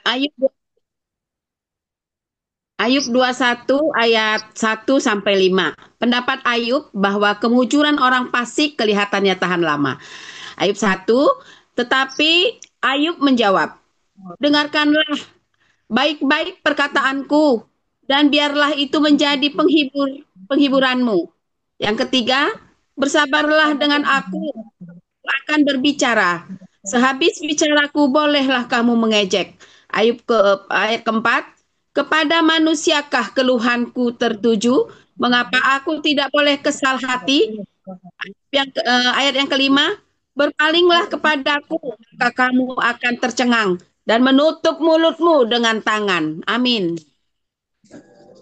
Ayub Ayub 21 ayat 1 sampai 5. Pendapat Ayub bahwa kemujuran orang fasik kelihatannya tahan lama. Ayub 1, tetapi Ayub menjawab, dengarkanlah baik-baik perkataanku dan biarlah itu menjadi penghiburanmu. Yang ketiga, bersabarlah dengan aku akan berbicara. Sehabis bicaraku bolehlah kamu mengejek. Ayub ayat keempat, kepada manusiakah keluhanku tertuju? Mengapa aku tidak boleh kesal hati? Ayat yang kelima, berpalinglah kepadaku, maka kamu akan tercengang dan menutup mulutmu dengan tangan. Amin.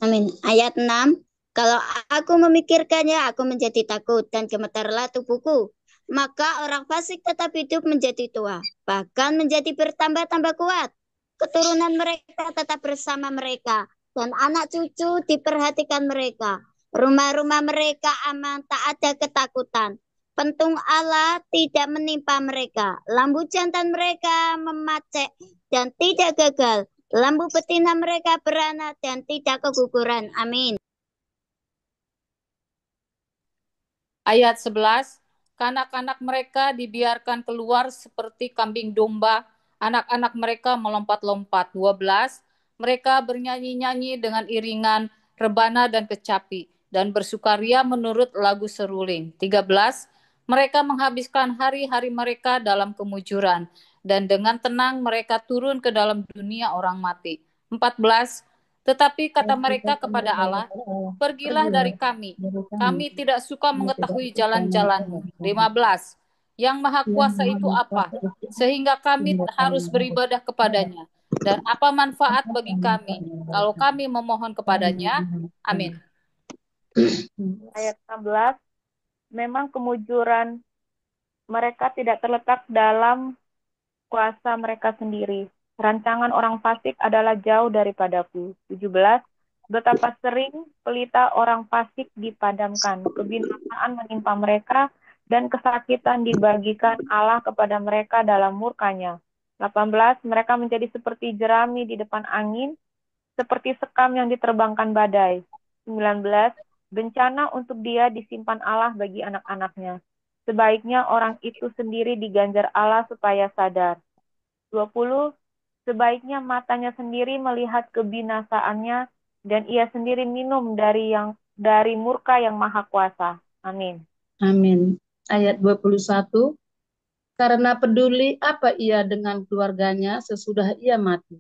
Amin. Ayat 6. Kalau aku memikirkannya, aku menjadi takut dan gemetarlah tubuhku. Maka orang fasik tetap hidup menjadi tua, bahkan menjadi bertambah-tambah kuat. Keturunan mereka tetap bersama mereka, dan anak cucu diperhatikan mereka. Rumah-rumah mereka aman, tak ada ketakutan. Pentung Allah tidak menimpa mereka. Lampu jantan mereka memacek dan tidak gagal. Lampu betina mereka beranak dan tidak keguguran. Amin. Ayat 11, kanak-kanak mereka dibiarkan keluar seperti kambing domba, anak-anak mereka melompat-lompat. 12, mereka bernyanyi-nyanyi dengan iringan, rebana dan kecapi, dan bersukaria menurut lagu seruling. 13, mereka menghabiskan hari-hari mereka dalam kemujuran, dan dengan tenang mereka turun ke dalam dunia orang mati. 14, tetapi kata mereka kepada Allah, pergilah dari kami tidak suka mengetahui jalan-jalanmu. 15. Yang Maha Kuasa itu apa? Sehingga kami harus beribadah kepadanya. Dan apa manfaat bagi kami kalau kami memohon kepadanya? Amin. Ayat 16, memang kemujuran mereka tidak terletak dalam kuasa mereka sendiri. Rancangan orang fasik adalah jauh daripadaku. 17, betapa sering pelita orang fasik dipadamkan. Kebinasaan menimpa mereka dan kesakitan dibagikan Allah kepada mereka dalam murkanya. 18, mereka menjadi seperti jerami di depan angin, seperti sekam yang diterbangkan badai. 19, bencana untuk dia disimpan Allah bagi anak-anaknya. Sebaiknya orang itu sendiri diganjar Allah supaya sadar. 20, sebaiknya matanya sendiri melihat kebinasaannya dan ia sendiri minum dari murka yang maha kuasa. Amin. Amin. Ayat 21, karena peduli apa ia dengan keluarganya sesudah ia mati.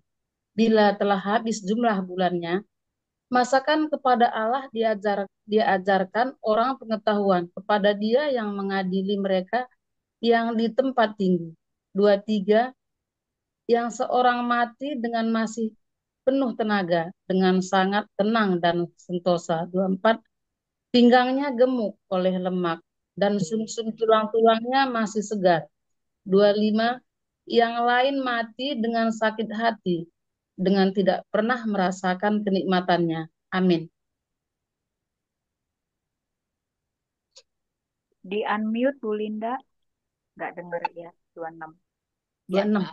Bila telah habis jumlah bulannya, masakan kepada Allah diajarkan orang pengetahuan, kepada dia yang mengadili mereka yang di tempat tinggi. 23, yang seorang mati dengan masih penuh tenaga, dengan sangat tenang dan sentosa. 24, pinggangnya gemuk oleh lemak, dan sumsum tulang-tulangnya masih segar. 25, yang lain mati dengan sakit hati, dengan tidak pernah merasakan kenikmatannya. Amin. Di unmute Bu Linda, nggak dengar ya 26. Ya, 26.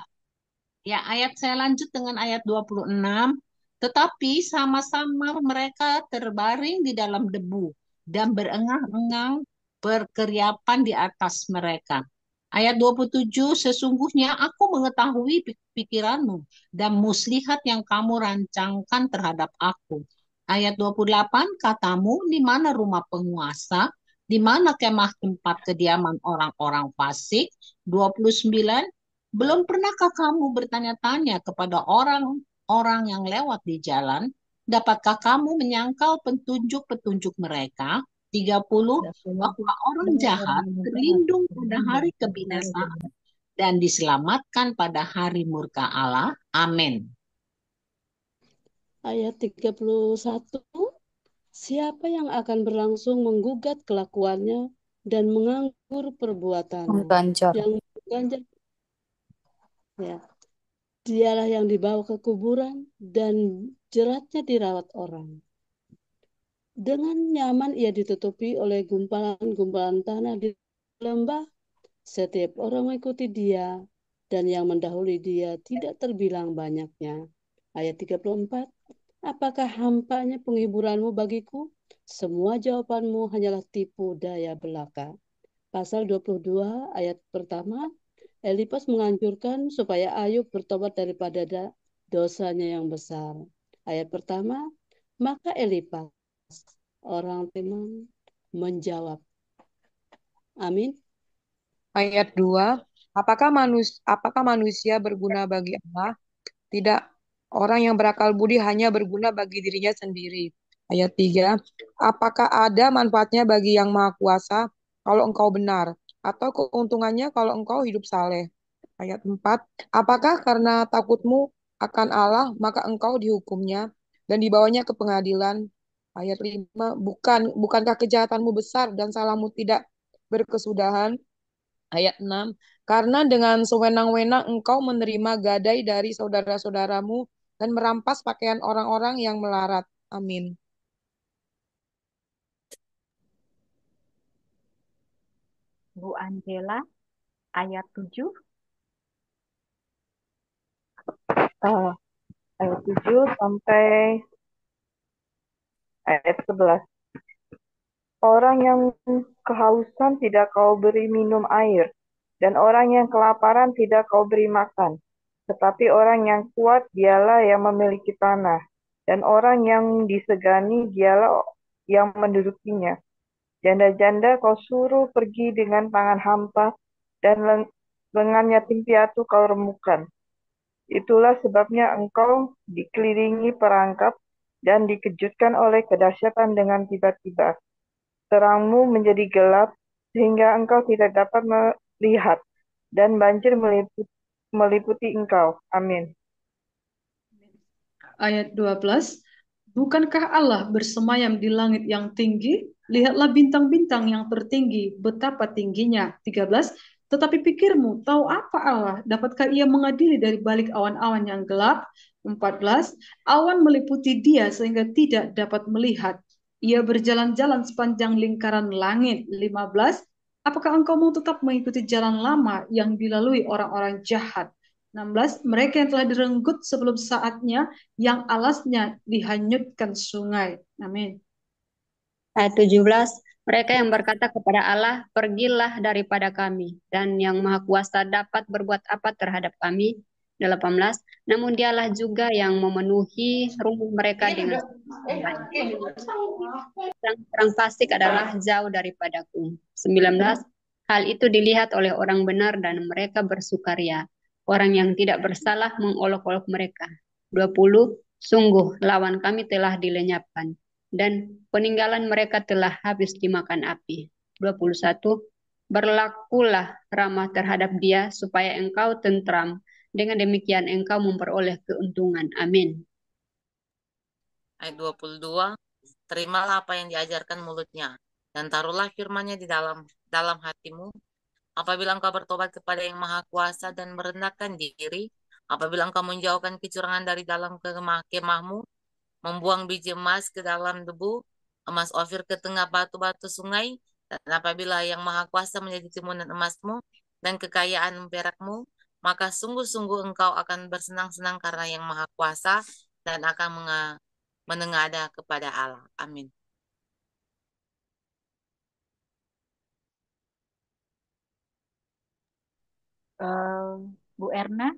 ya, ayat saya lanjut dengan ayat 26. Tetapi sama-sama mereka terbaring di dalam debu dan berengang-engang berkeriapan di atas mereka. Ayat 27, sesungguhnya aku mengetahui pikiranmu dan muslihat yang kamu rancangkan terhadap aku. Ayat 28, katamu, di mana rumah penguasa, di mana kemah tempat kediaman orang-orang fasik. 29, belum pernahkah kamu bertanya-tanya kepada orang-orang yang lewat di jalan? Dapatkah kamu menyangkal petunjuk-petunjuk mereka? 30, bahwa orang jahat terlindung pada hari kebinasaan dan diselamatkan pada hari murka Allah. Amin. Ayat 31, siapa yang akan berlangsung menggugat kelakuannya dan menganggur perbuatannya? Mengganjar. Yang mengganjar, ya, dialah yang dibawa ke kuburan dan jeratnya dirawat orang. Dengan nyaman ia ditutupi oleh gumpalan-gumpalan tanah di lembah. Setiap orang mengikuti dia dan yang mendahului dia tidak terbilang banyaknya. Ayat 34, apakah hampanya penghiburanmu bagiku? Semua jawabanmu hanyalah tipu daya belaka. Pasal 22 ayat pertama, Elifas menganjurkan supaya Ayub bertobat daripada dosanya yang besar. Ayat pertama, maka Elifas, orang Teman, menjawab, amin. Ayat 2, apakah manusia berguna bagi Allah? Tidak, orang yang berakal budi hanya berguna bagi dirinya sendiri. Ayat 3, apakah ada manfaatnya bagi Yang Maha Kuasa kalau engkau benar, atau keuntungannya kalau engkau hidup saleh? Ayat 4, apakah karena takutmu akan Allah maka engkau dihukumnya dan dibawanya ke pengadilan? Ayat 5, bukankah kejahatanmu besar dan salahmu tidak berkesudahan? Ayat 6, karena dengan sewenang-wenang engkau menerima gadai dari saudara-saudaramu dan merampas pakaian orang-orang yang melarat. Amin. Bu Angela, ayat 7. Ayat 7 sampai ayat 11. Orang yang kehausan tidak kau beri minum air, dan orang yang kelaparan tidak kau beri makan. Tetapi orang yang kuat dialah yang memiliki tanah, dan orang yang disegani dialah yang mendudukinya. Janda-janda kau suruh pergi dengan tangan hampa, dan lengan yatim piatu kau remukan. Itulah sebabnya engkau dikelilingi perangkap dan dikejutkan oleh kedahsyatan dengan tiba-tiba. Terangmu menjadi gelap sehingga engkau tidak dapat melihat, dan banjir meliputi engkau. Amin. Ayat 12, bukankah Allah bersemayam di langit yang tinggi? Lihatlah bintang-bintang yang tertinggi, betapa tingginya. 13, tetapi pikirmu, tahu apa Allah? Dapatkah ia mengadili dari balik awan-awan yang gelap? 14, awan meliputi dia sehingga tidak dapat melihat. Ia berjalan-jalan sepanjang lingkaran langit. 15, apakah engkau mau tetap mengikuti jalan lama yang dilalui orang-orang jahat? 16, mereka yang telah direnggut sebelum saatnya, yang alasnya dihanyutkan sungai. Amin. Ayat 17, mereka yang berkata kepada Allah, pergilah daripada kami, dan yang Maha Kuasa dapat berbuat apa terhadap kami. 18, namun dialah juga yang memenuhi rumah mereka dengan orang fasik adalah jauh daripadaku. 19, hal itu dilihat oleh orang benar dan mereka bersukaria. Orang yang tidak bersalah mengolok-olok mereka. 20, sungguh lawan kami telah dilenyapkan dan peninggalan mereka telah habis dimakan api. 21, berlakulah ramah terhadap dia supaya engkau tentram. Dengan demikian engkau memperoleh keuntungan. Amin. Ayat 22, terimalah apa yang diajarkan mulutnya, dan taruhlah firman-Nya di dalam hatimu. Apabila engkau bertobat kepada Yang Maha Kuasa dan merendahkan diri, apabila engkau menjauhkan kecurangan dari dalam kemahmu, membuang biji emas ke dalam debu, emas ofir ke tengah batu-batu sungai, dan apabila Yang Maha Kuasa menjadi timunan emasmu dan kekayaan perakmu, maka sungguh-sungguh engkau akan bersenang-senang karena Yang Maha Kuasa dan akan menengadah kepada Allah. Amin. Bu Erna,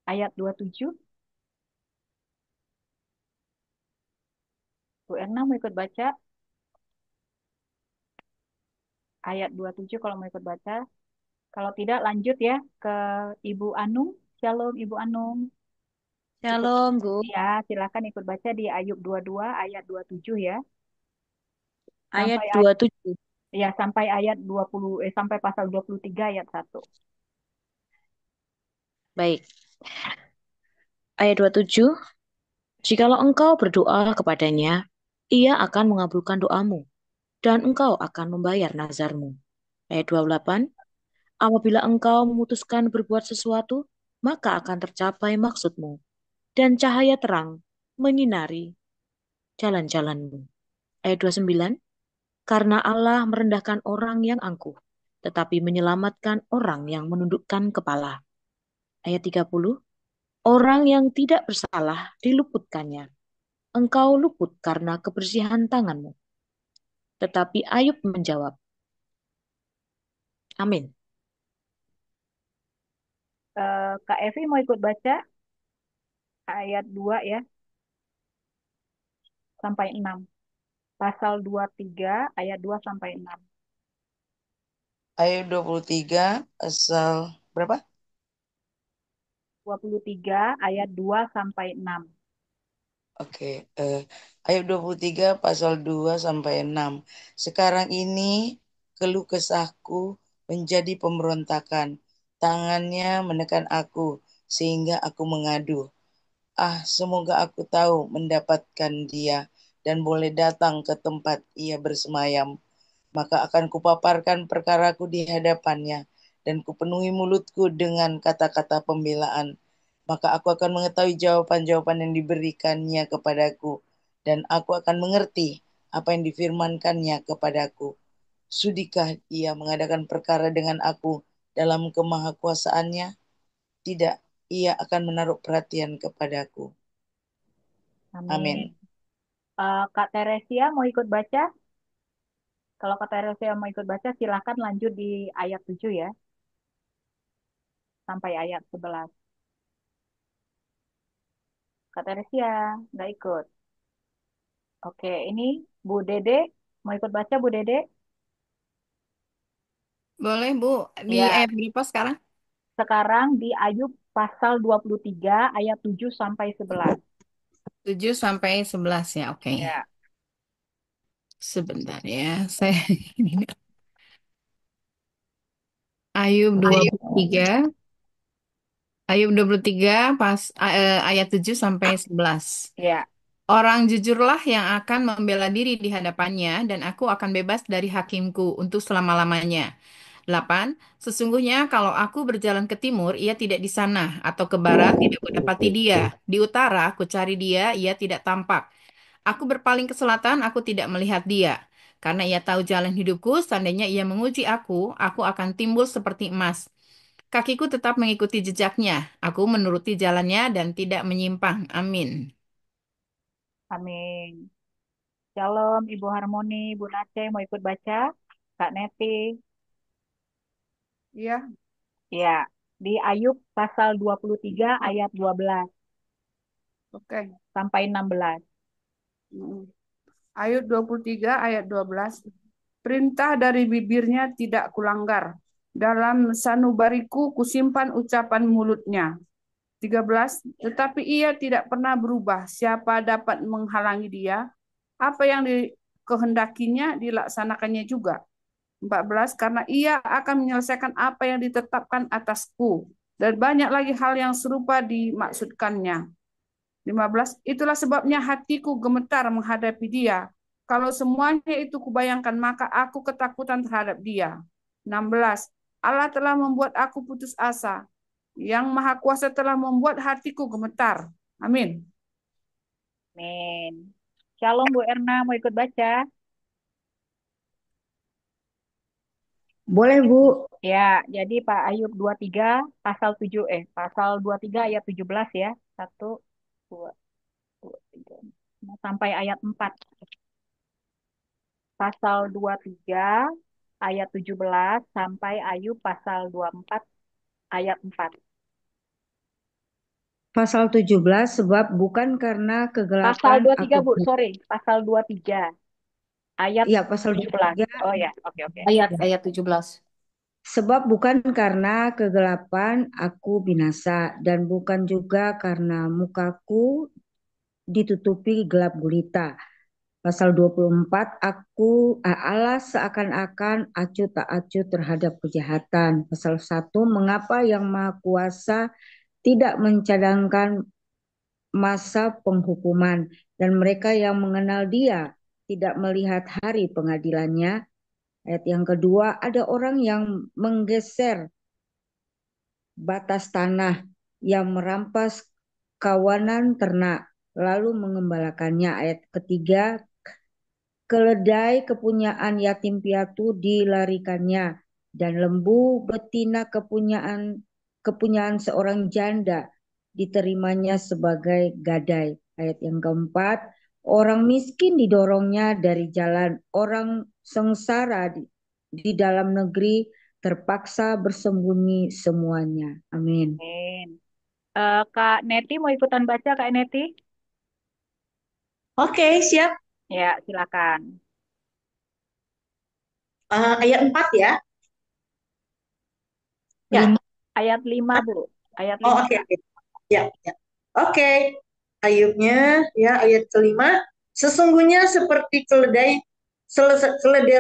ayat 27. Bu Erna mau ikut baca? Ayat 27 kalau mau ikut baca. Kalau tidak lanjut ya ke Ibu Anung. Shalom Ibu Anung. Shalom, Bu. Ya, silakan ikut baca di Ayub 22 ayat 27 ya. Ayat Sampai 27. ya sampai ayat 20 sampai pasal 23 ayat 1. Baik. Ayat 27. Jikalau engkau berdoa kepadanya, ia akan mengabulkan doamu, dan engkau akan membayar nazarmu. Ayat 28. Apabila engkau memutuskan berbuat sesuatu, maka akan tercapai maksudmu, dan cahaya terang menyinari jalan-jalanmu. Ayat 29. Karena Allah merendahkan orang yang angkuh, tetapi menyelamatkan orang yang menundukkan kepala. Ayat 30, orang yang tidak bersalah diluputkannya. Engkau luput karena kebersihan tanganmu. Tetapi Ayub menjawab, amin. Kak Evi mau ikut baca ayat 2 ya, sampai 6. Pasal 23 ayat 2 sampai 6. Ayat 23 asal berapa? 23 ayat 2 sampai 6. Oke, ayat 23 pasal 2 sampai 6. Sekarang ini keluh kesahku menjadi pemberontakan. Tangannya menekan aku sehingga aku mengadu. Semoga aku tahu mendapatkan dia dan boleh datang ke tempat ia bersemayam. Maka akan kupaparkan perkaraku di hadapannya dan kupenuhi mulutku dengan kata-kata pembelaan. Maka aku akan mengetahui jawaban-jawaban yang diberikannya kepadaku, dan aku akan mengerti apa yang difirmankannya kepadaku. Sudikah ia mengadakan perkara dengan aku dalam kemahakuasaannya? Tidak, ia akan menaruh perhatian kepadaku. Amin. Amin. Kak Teresia mau ikut baca? Kalau Kak Teresia mau ikut baca, silahkan lanjut di ayat 7 ya, sampai ayat 11. Kak Teresia nggak ikut. Oke, ini Bu Dede mau ikut baca, Bu Dede? Boleh, Bu. Di Ya, ayat berapa sekarang? sekarang di Ayub pasal 23 ayat 7 sampai 11. 7 sampai 11 ya, oke. Ya, Sebentar ya, saya ini Ayub 23, Ayub 23 ayat 7 sampai 11. ya. Orang jujurlah yang akan membela diri di hadapannya dan aku akan bebas dari hakimku untuk selama-lamanya. 8. Sesungguhnya kalau aku berjalan ke timur, ia tidak di sana, atau ke barat, tidak kudapati dia. Di utara, aku cari dia, ia tidak tampak. Aku berpaling ke selatan, aku tidak melihat dia. Karena ia tahu jalan hidupku, seandainya ia menguji aku akan timbul seperti emas. Kakiku tetap mengikuti jejaknya. Aku menuruti jalannya dan tidak menyimpang. Amin. Amin. Shalom, Ibu Harmoni, Bu Nace mau ikut baca? Kak Neti? Iya, Ya, di Ayub pasal 23 ayat 12 oke. sampai 16. Mm. Ayat 23 ayat 12. Perintah dari bibirnya tidak kulanggar. Dalam sanubariku kusimpan ucapan mulutnya. 13. Tetapi ia tidak pernah berubah. Siapa dapat menghalangi dia? Apa yang dikehendakinya dilaksanakannya juga. 14. Karena ia akan menyelesaikan apa yang ditetapkan atasku. Dan banyak lagi hal yang serupa dimaksudkannya. 15. Itulah sebabnya hatiku gemetar menghadapi dia. Kalau semuanya itu kubayangkan, maka aku ketakutan terhadap dia. 16. Allah telah membuat aku putus asa. Yang Maha Kuasa telah membuat hatiku gemetar. Amin. Amin. Shalom Bu Erna mau ikut baca? Boleh, Bu. Ya, jadi Pak Ayub 23 pasal 23 ayat 17 ya. 1 2 2 3 sampai ayat 4. Pasal 23 ayat 17 sampai Ayub pasal 24 ayat 4. Pasal 17, sebab bukan karena Pasal kegelapan 23 aku. Bu, sorry. Pasal 23 ayat Ya, pasal 17. 23. Oh ya, oke. Ayat 17. Sebab bukan karena kegelapan aku binasa, dan bukan juga karena mukaku ditutupi gelap gulita. Pasal 24, Allah seakan-akan acuh tak acuh terhadap kejahatan. Pasal 1, mengapa yang Maha Kuasa tidak mencadangkan masa penghukuman, dan mereka yang mengenal Dia tidak melihat hari pengadilannya. Ayat yang kedua, ada orang yang menggeser batas tanah, yang merampas kawanan ternak, lalu mengembalakannya. Ayat ketiga, keledai kepunyaan yatim piatu dilarikannya, dan lembu betina kepunyaan seorang janda diterimanya sebagai gadai. Ayat yang keempat, orang miskin didorongnya dari jalan, orang sengsara di dalam negeri terpaksa bersembunyi semuanya. Amin. Amin. Kak Neti mau ikutan baca, Kak Neti? Oke, siap. Ya, silakan. Ayat 4 ya. Ya. Ayat 5, Bu. Ayat 5, Oh, oke. Kak. Ya, ya. Oke. Ayubnya ya ayat kelima. Sesungguhnya seperti keledai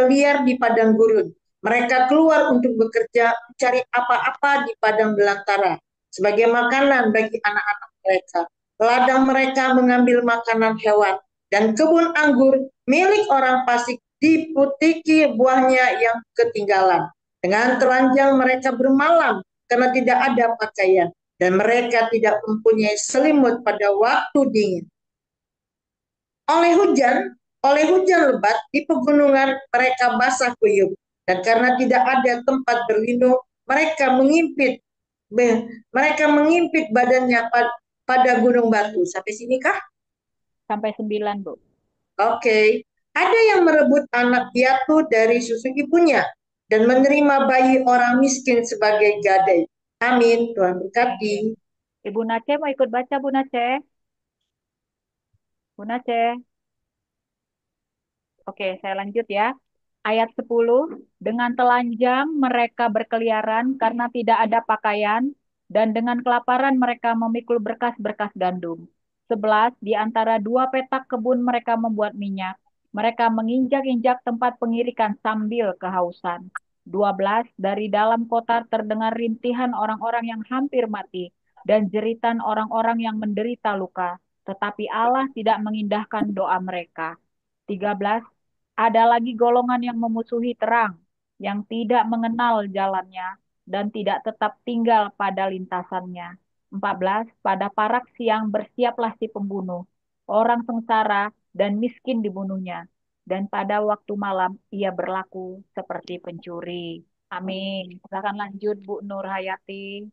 liar di padang gurun. Mereka keluar untuk bekerja mencari apa-apa di padang belantara sebagai makanan bagi anak-anak mereka. Ladang mereka mengambil makanan hewan dan kebun anggur milik orang fasik diputiki buahnya yang ketinggalan. Dengan telanjang mereka bermalam karena tidak ada pakaian dan mereka tidak mempunyai selimut pada waktu dingin. Oleh hujan lebat di pegunungan mereka basah kuyup dan karena tidak ada tempat berlindung mereka mengimpit badannya pada gunung batu. Sampai sini kah? Sampai 9, Bu. Oke. Ada yang merebut anak piatu dari susu ibunya dan menerima bayi orang miskin sebagai gadai. Amin. Tuhan berkati. Ibu Nace mau ikut baca, Bu Nace? Bu Nace. Oke, saya lanjut ya. Ayat 10, dengan telanjang mereka berkeliaran karena tidak ada pakaian, dan dengan kelaparan mereka memikul berkas-berkas gandum. 11, di antara dua petak kebun mereka membuat minyak. Mereka menginjak-injak tempat pengirikan sambil kehausan. 12, dari dalam kota terdengar rintihan orang-orang yang hampir mati, dan jeritan orang-orang yang menderita luka. Tetapi Allah tidak mengindahkan doa mereka. 13, ada lagi golongan yang memusuhi terang, yang tidak mengenal jalannya, dan tidak tetap tinggal pada lintasannya. 14, pada parak siang bersiaplah si pembunuh, orang sengsara dan miskin dibunuhnya, dan pada waktu malam ia berlaku seperti pencuri. Amin. Silakan lanjut, Bu Nur Hayati.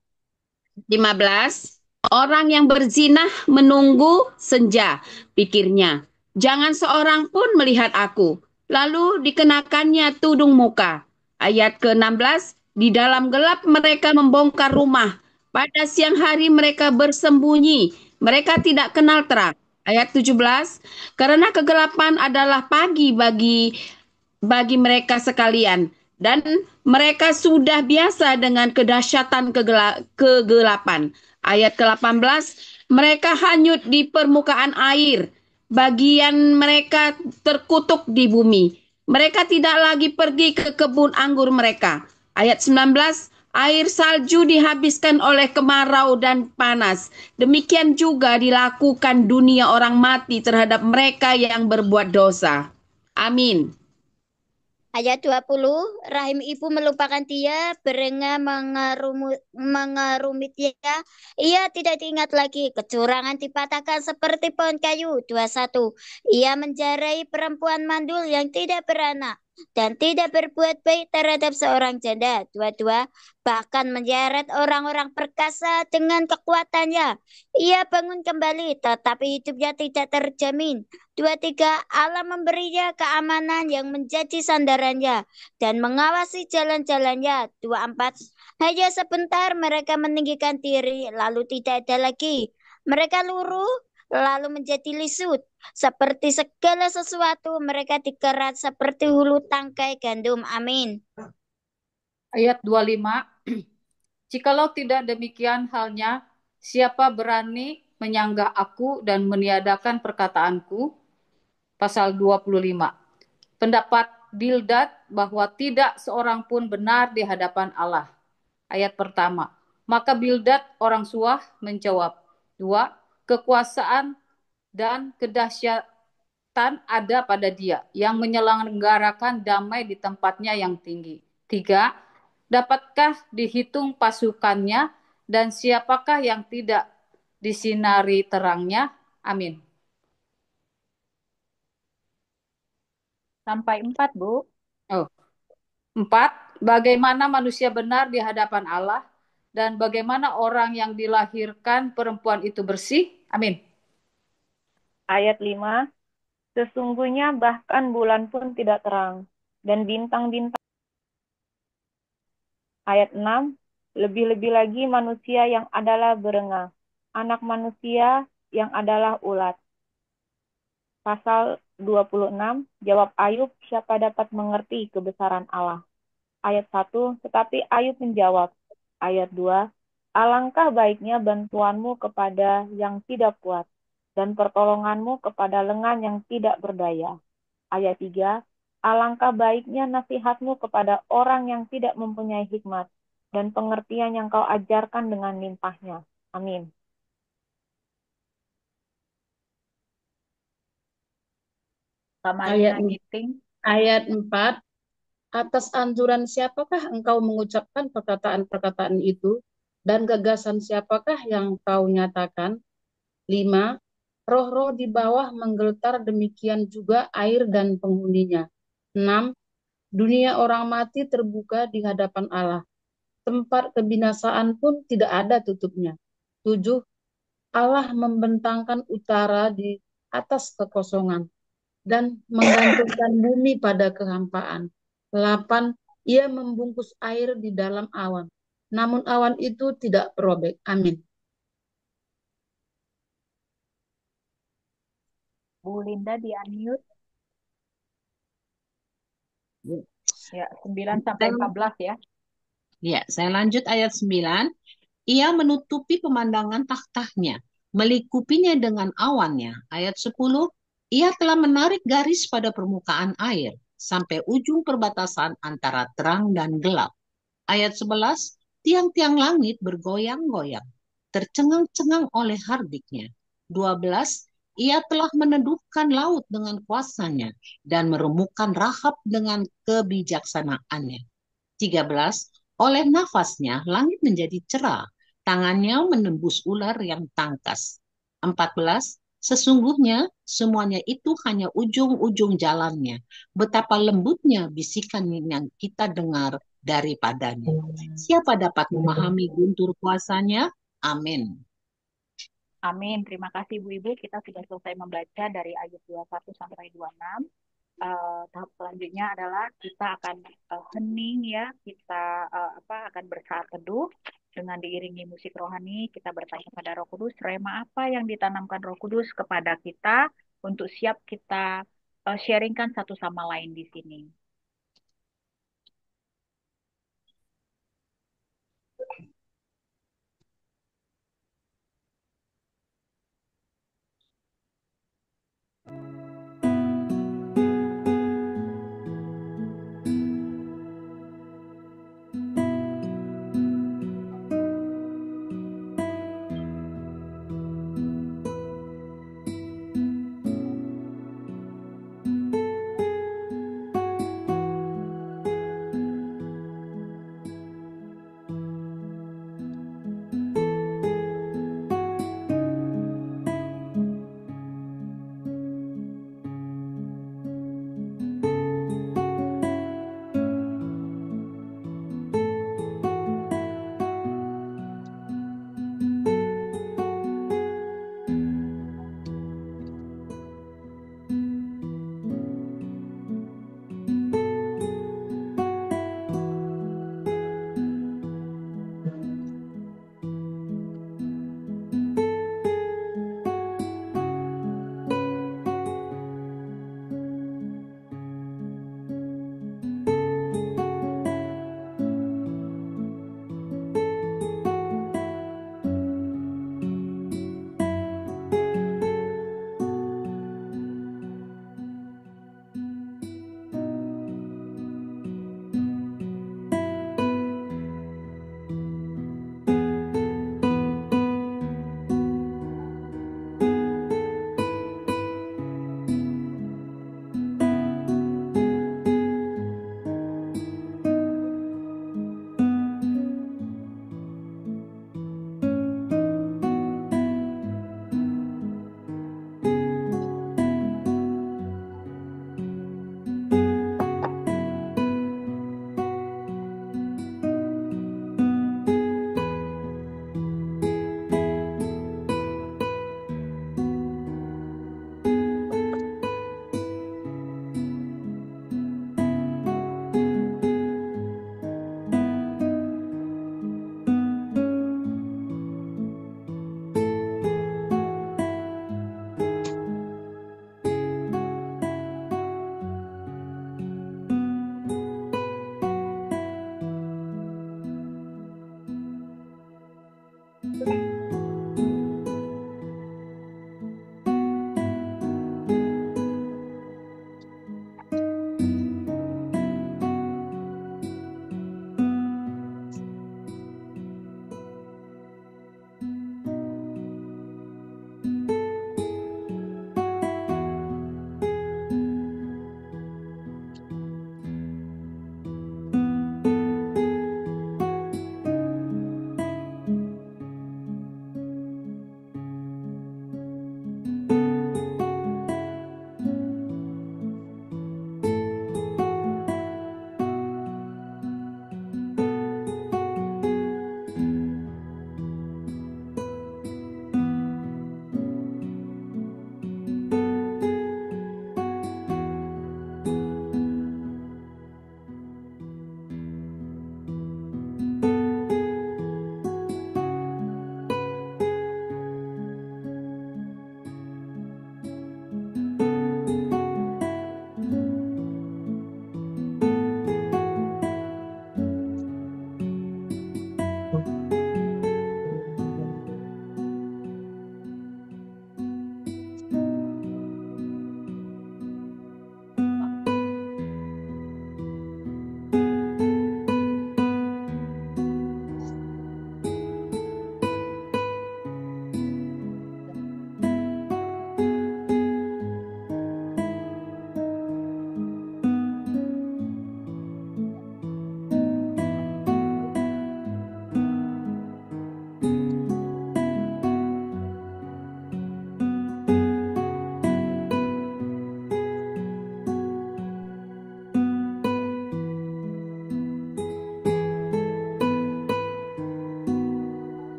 15. Orang yang berzinah menunggu senja, pikirnya. Jangan seorang pun melihat aku. Lalu dikenakannya tudung muka. Ayat ke-16, di dalam gelap mereka membongkar rumah. Pada siang hari mereka bersembunyi. Mereka tidak kenal terang. Ayat 17, karena kegelapan adalah pagi bagi mereka sekalian. Dan mereka sudah biasa dengan kedahsyatan kegelapan. Ayat ke-18, mereka hanyut di permukaan air. Bagian mereka terkutuk di bumi. Mereka tidak lagi pergi ke kebun anggur mereka. Ayat 19, air salju dihabiskan oleh kemarau dan panas. Demikian juga dilakukan dunia orang mati terhadap mereka yang berbuat dosa. Amin. Ayat 20, rahim ibu melupakan dia, berengah mengerumitnya. Ia tidak diingat lagi, kecurangan dipatahkan seperti pohon kayu. 21, ia menjarai perempuan mandul yang tidak beranak dan tidak berbuat baik terhadap seorang janda. 22, bahkan menyeret orang-orang perkasa dengan kekuatannya. Ia bangun kembali, tetapi hidupnya tidak terjamin. 23, Allah memberinya keamanan yang menjadi sandarannya dan mengawasi jalan-jalannya. 24, hanya sebentar mereka meninggikan diri, lalu tidak ada lagi. Mereka luruh, lalu menjadi lisut. Seperti segala sesuatu, mereka dikerat seperti hulu tangkai gandum. Amin. Ayat 25, jikalau tidak demikian halnya, siapa berani menyanggah aku dan meniadakan perkataanku? Pasal 25. Pendapat Bildad bahwa tidak seorang pun benar di hadapan Allah. Ayat pertama. Maka Bildad orang Suah menjawab. 2. Kekuasaan dan kedahsyatan ada pada dia yang menyelenggarakan damai di tempatnya yang tinggi. 3. Dapatkah dihitung pasukannya dan siapakah yang tidak disinari terangnya? Amin. Sampai 4, Bu. Oh. 4. bagaimana manusia benar di hadapan Allah, dan bagaimana orang yang dilahirkan perempuan itu bersih. Amin. Ayat 5, sesungguhnya bahkan bulan pun tidak terang, dan bintang-bintang. Ayat 6, lebih-lebih lagi manusia yang adalah berengah, anak manusia yang adalah ulat. Pasal 26, jawab Ayub, siapa dapat mengerti kebesaran Allah? Ayat 1, tetapi Ayub menjawab. Ayat 2, alangkah baiknya bantuanmu kepada yang tidak kuat, dan pertolonganmu kepada lengan yang tidak berdaya. Ayat 3, alangkah baiknya nasihatmu kepada orang yang tidak mempunyai hikmat, dan pengertian yang kau ajarkan dengan limpahnya. Amin. Ayat, meeting. ayat 4, atas anjuran siapakah engkau mengucapkan perkataan-perkataan itu, dan gagasan siapakah yang kau nyatakan? 5, roh-roh di bawah menggeletar, demikian juga air dan penghuninya. 6, dunia orang mati terbuka di hadapan Allah. Tempat kebinasaan pun tidak ada tutupnya. 7, Allah membentangkan utara di atas kekosongan dan menggantungkan bumi pada kehampaan. 8, ia membungkus air di dalam awan, namun awan itu tidak berobek. Amin. Bu Linda di unmute. Ya, 9 sampai 14 ya. Ya, saya lanjut ayat 9. Ia menutupi pemandangan tahtanya, melikupinya dengan awannya. Ayat 10, ia telah menarik garis pada permukaan air, sampai ujung perbatasan antara terang dan gelap. Ayat 11, tiang-tiang langit bergoyang-goyang, tercengang-cengang oleh hardiknya. 12, ia telah meneduhkan laut dengan kuasanya, dan meremukkan Rahab dengan kebijaksanaannya. 13, oleh nafasnya langit menjadi cerah, tangannya menembus ular yang tangkas. 14, sesungguhnya semuanya itu hanya ujung-ujung jalannya. Betapa lembutnya bisikan yang kita dengar daripadanya. Siapa dapat memahami guntur kuasanya? Amin. Amin. Terima kasih Bu Ibu. Kita sudah selesai membaca dari ayat 21 sampai 26. Tahap selanjutnya adalah kita akan hening ya, kita akan bersaat teduh dengan diiringi musik rohani. Kita bertanya pada Roh Kudus, rema apa yang ditanamkan Roh Kudus kepada kita untuk siap kita sharingkan satu sama lain di sini.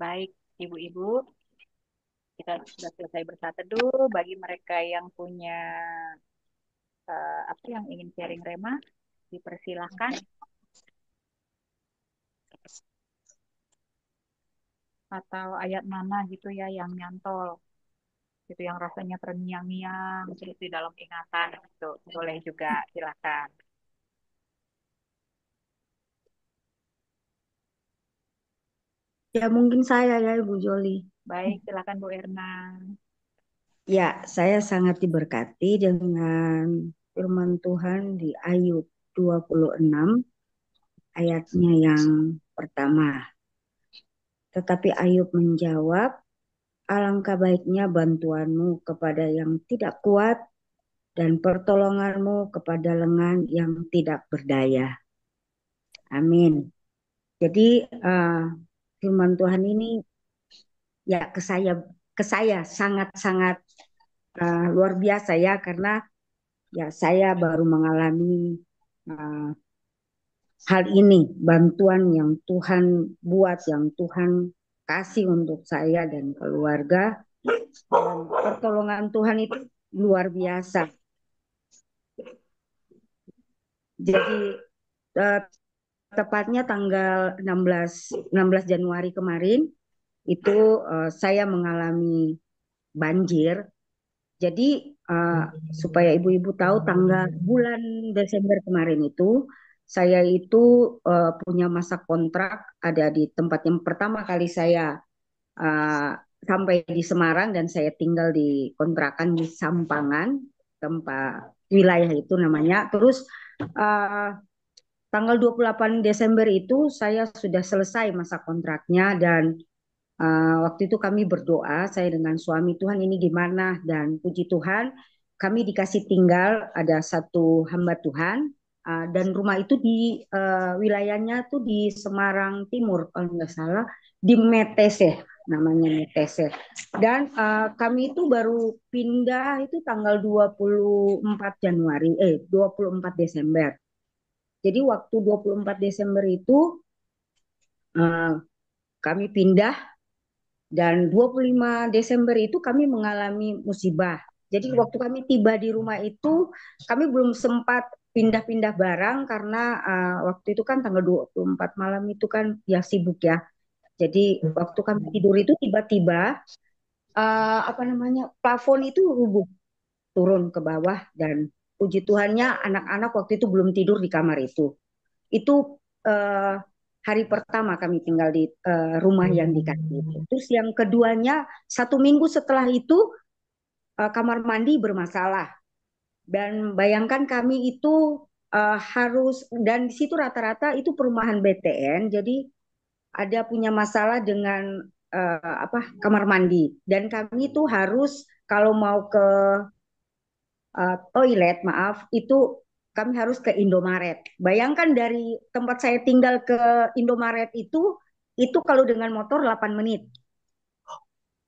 Baik, Ibu-ibu, kita sudah selesai bersaat teduh. Bagi mereka yang punya apa yang ingin sharing Rema, dipersilahkan. Atau ayat mana gitu ya yang nyantol, gitu yang rasanya terngiang-ngiang terus di dalam ingatan itu boleh juga, silakan. Ya mungkin saya ya Ibu Joli. Baik, silakan Bu Erna. Ya, saya sangat diberkati dengan firman Tuhan di Ayub 26 ayatnya yang pertama. Tetapi Ayub menjawab, alangkah baiknya bantuanmu kepada yang tidak kuat dan pertolonganmu kepada lengan yang tidak berdaya. Amin. Jadi firman Tuhan ini ya ke saya sangat-sangat luar biasa ya, karena ya saya baru mengalami hal ini, bantuan yang Tuhan buat, yang Tuhan kasih untuk saya dan keluarga, dan pertolongan Tuhan itu luar biasa. Jadi tepatnya tanggal 16 Januari kemarin itu saya mengalami banjir. Jadi supaya ibu-ibu tahu, bulan Desember kemarin itu saya itu punya masa kontrak ada di tempat yang pertama kali saya sampai di Semarang, dan saya tinggal di kontrakan di Sampangan, tempat wilayah itu namanya. Terus tanggal 28 Desember itu saya sudah selesai masa kontraknya, dan waktu itu kami berdoa, saya dengan suami, Tuhan ini gimana? Dan puji Tuhan, kami dikasih tinggal, ada satu hamba Tuhan, dan rumah itu di wilayahnya tuh di Semarang Timur, kalau nggak salah, di Metese, namanya Metese. Dan kami itu baru pindah itu tanggal 24 Desember. Jadi waktu 24 Desember itu kami pindah, dan 25 Desember itu kami mengalami musibah. Jadi waktu kami tiba di rumah itu, kami belum sempat pindah-pindah barang karena waktu itu kan tanggal 24 malam itu kan ya sibuk ya. Jadi waktu kami tidur itu tiba-tiba plafon itu rubuh turun ke bawah, dan puji Tuhannya anak-anak waktu itu belum tidur di kamar itu. Itu hari pertama kami tinggal di rumah yang dikasih itu. Terus yang keduanya, 1 minggu setelah itu kamar mandi bermasalah. Dan bayangkan kami itu harus, dan di situ rata-rata itu perumahan BTN, jadi ada punya masalah dengan kamar mandi. Dan kami itu harus kalau mau ke toilet, itu kami harus ke Indomaret. Bayangkan dari tempat saya tinggal ke Indomaret itu kalau dengan motor 8 menit.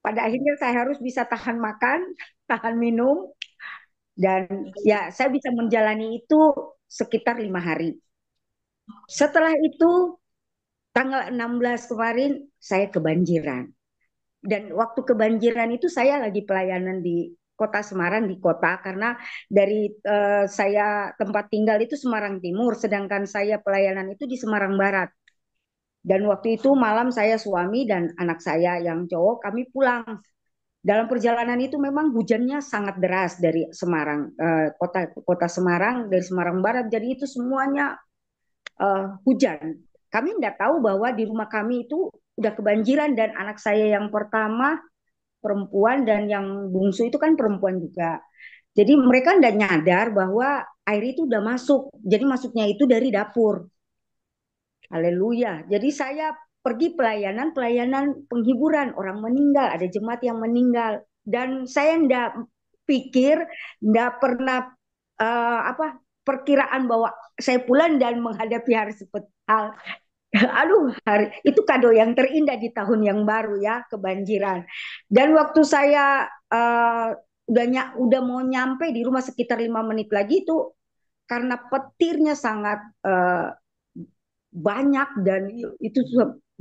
Pada akhirnya saya harus bisa tahan makan, tahan minum, dan ya saya bisa menjalani itu sekitar 5 hari. Setelah itu tanggal 16 kemarin saya kebanjiran. Dan waktu kebanjiran itu saya lagi pelayanan di Kota Semarang, di kota, karena dari saya tempat tinggal itu Semarang Timur, sedangkan saya pelayanan itu di Semarang Barat. Dan waktu itu malam saya, suami, dan anak saya yang cowok, kami pulang. Dalam perjalanan itu memang hujannya sangat deras dari Semarang, kota Semarang, dari Semarang Barat, jadi itu semuanya hujan. Kami tidak tahu bahwa di rumah kami itu udah kebanjiran, dan anak saya yang pertama perempuan dan yang bungsu itu kan perempuan juga. Jadi mereka tidak nyadar bahwa air itu udah masuk. Jadi masuknya itu dari dapur. Haleluya. Jadi saya pergi pelayanan penghiburan, orang meninggal, ada jemaat yang meninggal, dan saya tidak pikir, tidak pernah perkiraan bahwa saya pulang dan menghadapi hari seperti hal. Aduh, itu kado yang terindah di tahun yang baru ya, kebanjiran. Dan waktu saya udah mau nyampe di rumah sekitar 5 menit lagi itu, karena petirnya sangat banyak dan itu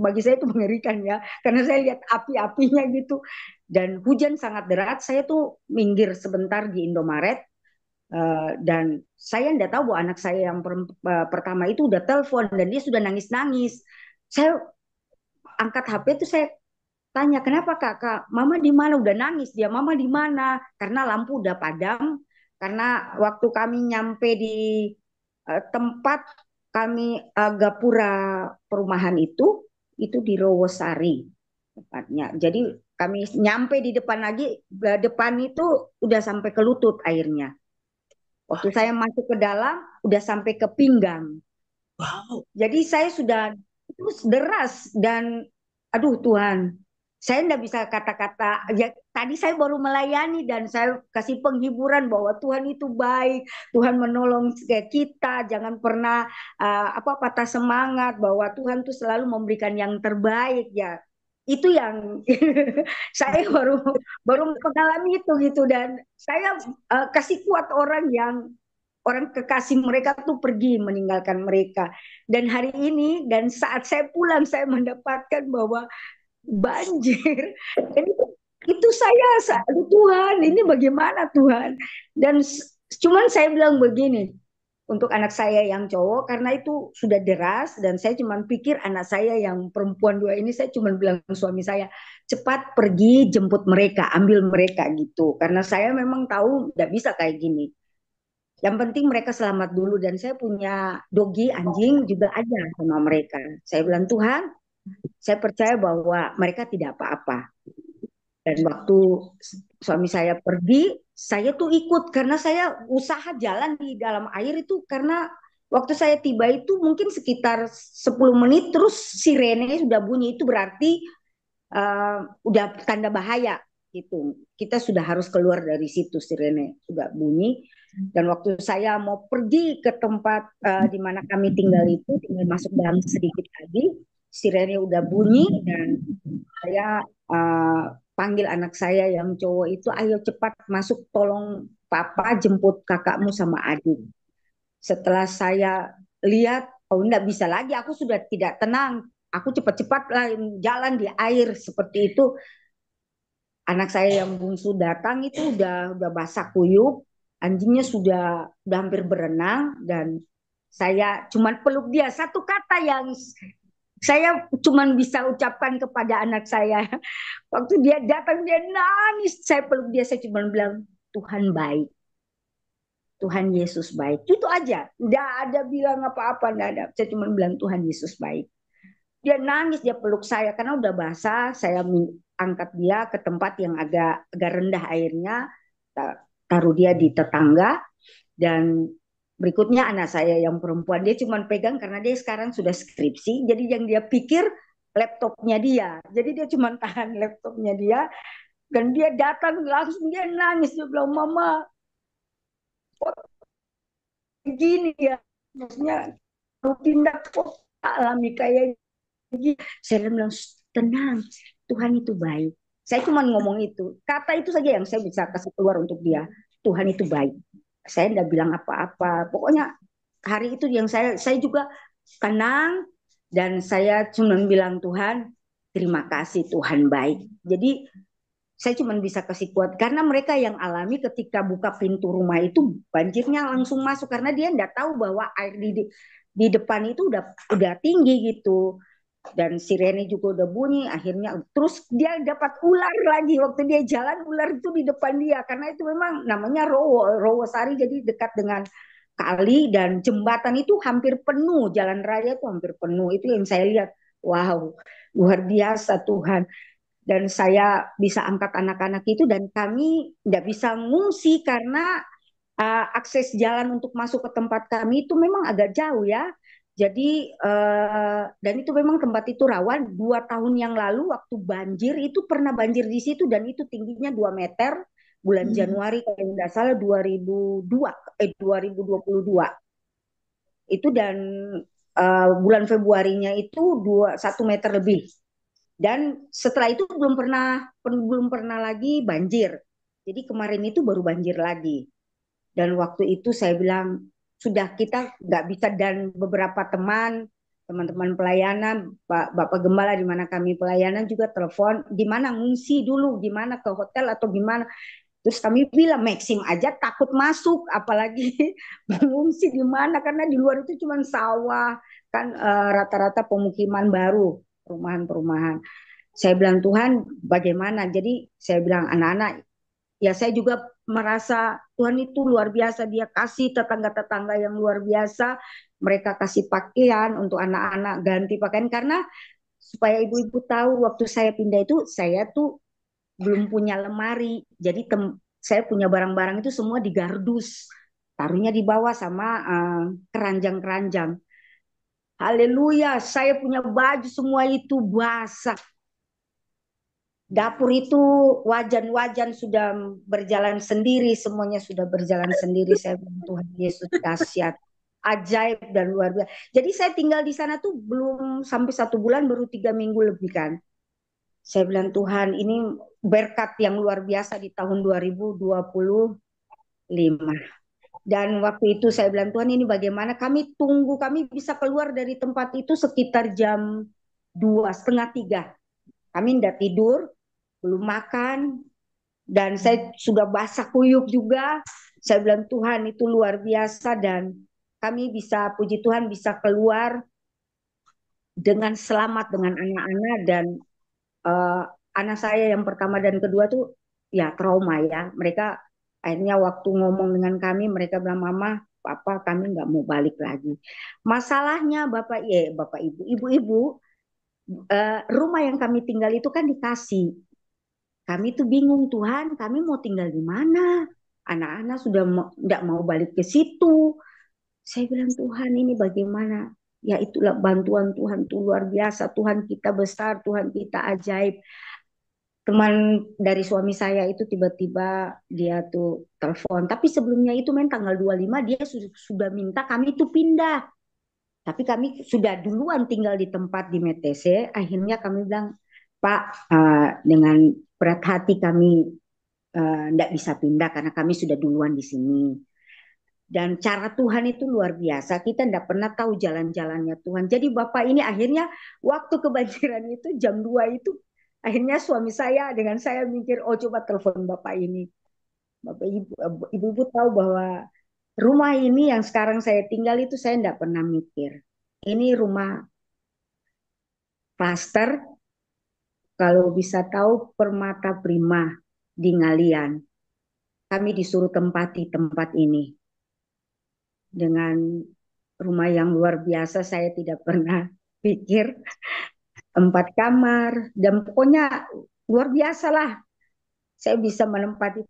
bagi saya itu mengerikan ya, karena saya lihat api-apinya gitu. Dan hujan sangat deras, saya tuh minggir sebentar di Indomaret. Dan saya tidak tahu bahwa anak saya yang pertama itu udah telepon dan dia sudah nangis-nangis. Saya angkat HP itu, saya tanya, kenapa kakak? Mama di mana? Udah nangis dia. Mama di mana? Karena lampu udah padam. Karena waktu kami nyampe di tempat kami gapura perumahan itu di Rowosari tepatnya. Jadi kami nyampe di depan lagi, depan itu udah sampai ke lutut airnya. Waktu saya masuk ke dalam, udah sampai ke pinggang. Wow. Jadi saya sudah terus deras dan aduh Tuhan, saya tidak bisa kata-kata. Ya, tadi saya baru melayani dan saya kasih penghiburan bahwa Tuhan itu baik, Tuhan menolong kita, jangan pernah patah semangat bahwa Tuhan tuh selalu memberikan yang terbaik ya. Itu yang saya baru mengalami itu gitu, dan saya kasih kuat orang kekasih mereka tuh pergi meninggalkan mereka. Dan hari ini dan saat saya pulang, saya mendapatkan bahwa banjir. Dan itu saya, aduh Tuhan, ini bagaimana Tuhan? Dan cuman saya bilang begini, untuk anak saya yang cowok, karena itu sudah deras, dan saya cuman pikir anak saya yang perempuan 2 ini, saya cuman bilang suami saya, cepat pergi jemput mereka, ambil mereka gitu. Karena saya memang tahu tidak bisa kayak gini. Yang penting mereka selamat dulu, dan saya punya dogi, anjing juga ada sama mereka. Saya bilang, Tuhan, saya percaya bahwa mereka tidak apa-apa. Dan waktu suami saya pergi, saya tuh ikut karena saya usaha jalan di dalam air itu, karena waktu saya tiba itu mungkin sekitar 10 menit terus sirene sudah bunyi, itu berarti udah tanda bahaya gitu. Kita sudah harus keluar dari situ, sirene sudah bunyi. Dan waktu saya mau pergi ke tempat di mana kami tinggal itu, tinggal masuk dalam sedikit lagi, sirene udah bunyi, dan saya panggil anak saya yang cowok itu, ayo cepat masuk, tolong papa jemput kakakmu sama adik. Setelah saya lihat, oh enggak bisa lagi, aku sudah tidak tenang, aku cepat-cepat lah jalan di air seperti itu. Anak saya yang bungsu datang itu udah basah kuyup, anjingnya sudah hampir berenang, dan saya cuman peluk dia. Satu kata yang saya cuman bisa ucapkan kepada anak saya. Waktu dia datang, dia nangis, saya peluk dia, saya cuman bilang, Tuhan baik. Tuhan Yesus baik. Itu aja. Tidak ada bilang apa-apa, tidak ada. Saya cuma bilang Tuhan Yesus baik. Dia nangis, dia peluk saya karena udah basah. Saya angkat dia ke tempat yang agak rendah airnya, taruh dia di tetangga, dan berikutnya anak saya yang perempuan, dia cuma pegang karena dia sekarang sudah skripsi, jadi yang dia pikir laptopnya dia, jadi dia cuma tahan laptopnya dia, dan dia datang langsung dia nangis, dia bilang, Mama kok gini ya, maksudnya pindah kok alami kayak gini. Saya bilang, tenang, Tuhan itu baik. Saya cuma ngomong itu, kata itu saja yang saya bisa kasih keluar untuk dia, Tuhan itu baik. Saya tidak bilang apa-apa, pokoknya hari itu yang saya juga tenang, dan saya cuma bilang, Tuhan terima kasih, Tuhan baik. Jadi saya cuma bisa kasih kuat karena mereka yang alami ketika buka pintu rumah itu banjirnya langsung masuk, karena dia tidak tahu bahwa air di depan itu udah tinggi gitu, dan sirene juga udah bunyi. Akhirnya terus dia dapat ular lagi, waktu dia jalan ular itu di depan dia, karena itu memang namanya Rowosari, jadi dekat dengan kali, dan jembatan itu hampir penuh, jalan raya itu hampir penuh. Itu yang saya lihat, wow, luar biasa Tuhan. Dan saya bisa angkat anak-anak itu, dan kami tidak bisa ngungsi karena akses jalan untuk masuk ke tempat kami itu memang agak jauh ya. Jadi dan itu memang tempat itu rawan. 2 tahun yang lalu waktu banjir itu pernah banjir di situ, dan itu tingginya 2 meter bulan Januari kalau tidak salah 2022 itu, dan bulan Februarinya itu 1 meter lebih. Dan setelah itu belum pernah lagi banjir. Jadi kemarin itu baru banjir lagi. Dan waktu itu saya bilang, sudah kita nggak bisa, dan beberapa teman teman-teman pelayanan, Bapak Gembala di mana kami pelayanan juga telepon, di mana ngungsi dulu, di mana ke hotel atau gimana. Terus kami bilang Maxim aja takut masuk, apalagi mengungsi di mana karena di luar itu cuma sawah kan, rata-rata pemukiman baru, perumahan-perumahan. Saya bilang Tuhan bagaimana? Jadi saya bilang anak-anak, ya saya juga merasa Tuhan itu luar biasa, dia kasih tetangga-tetangga yang luar biasa, mereka kasih pakaian untuk anak-anak ganti pakaian karena supaya ibu-ibu tahu waktu saya pindah itu saya tuh belum punya lemari. Jadi saya punya barang-barang itu semua di gardus. Taruhnya di bawah sama keranjang-keranjang. Haleluya, saya punya baju semua itu basah. Dapur itu wajan-wajan sudah berjalan sendiri, semuanya sudah berjalan sendiri. Saya bilang Tuhan Yesus dahsyat, ajaib dan luar biasa. Jadi saya tinggal di sana tuh belum sampai 1 bulan, baru 3 minggu lebih kan. Saya bilang Tuhan ini berkat yang luar biasa di tahun 2025. Dan waktu itu saya bilang Tuhan ini bagaimana, kami tunggu, kami bisa keluar dari tempat itu sekitar jam 2, setengah 3. Kami tidak tidur, belum makan, dan saya sudah basah kuyup juga. Saya bilang Tuhan itu luar biasa dan kami bisa, puji Tuhan, bisa keluar dengan selamat dengan anak-anak. Dan anak saya yang pertama dan kedua tuh ya trauma ya. Mereka akhirnya waktu ngomong dengan kami, mereka bilang Mama, Papa, kami nggak mau balik lagi. Masalahnya Bapak Ibu, ibu-ibu, rumah yang kami tinggal itu kan dikasih. Kami tuh bingung Tuhan, kami mau tinggal di mana? Anak-anak sudah nggak mau balik ke situ. Saya bilang Tuhan ini bagaimana? Ya itulah bantuan Tuhan tuh luar biasa. Tuhan kita besar, Tuhan kita ajaib. Teman dari suami saya itu tiba-tiba dia tuh telepon. Tapi sebelumnya itu tanggal 25 dia sudah minta kami itu pindah. Tapi kami sudah duluan tinggal di tempat di Metese. Akhirnya kami bilang, Pak, dengan berat hati kami tidak bisa pindah karena kami sudah duluan di sini. Dan cara Tuhan itu luar biasa. Kita tidak pernah tahu jalan-jalannya Tuhan. Jadi Bapak ini akhirnya waktu kebanjiran itu jam 2 itu, akhirnya suami saya dengan saya mikir, oh coba telepon Bapak ini. Bapak Ibu tahu bahwa rumah ini yang sekarang saya tinggal itu saya tidak pernah mikir. Ini rumah klaster. Kalau bisa tahu Permata Prima di Ngalian. Kami disuruh tempati tempat ini. Dengan rumah yang luar biasa, saya tidak pernah pikir. 4 kamar. Dan pokoknya luar biasa lah. Saya bisa menempati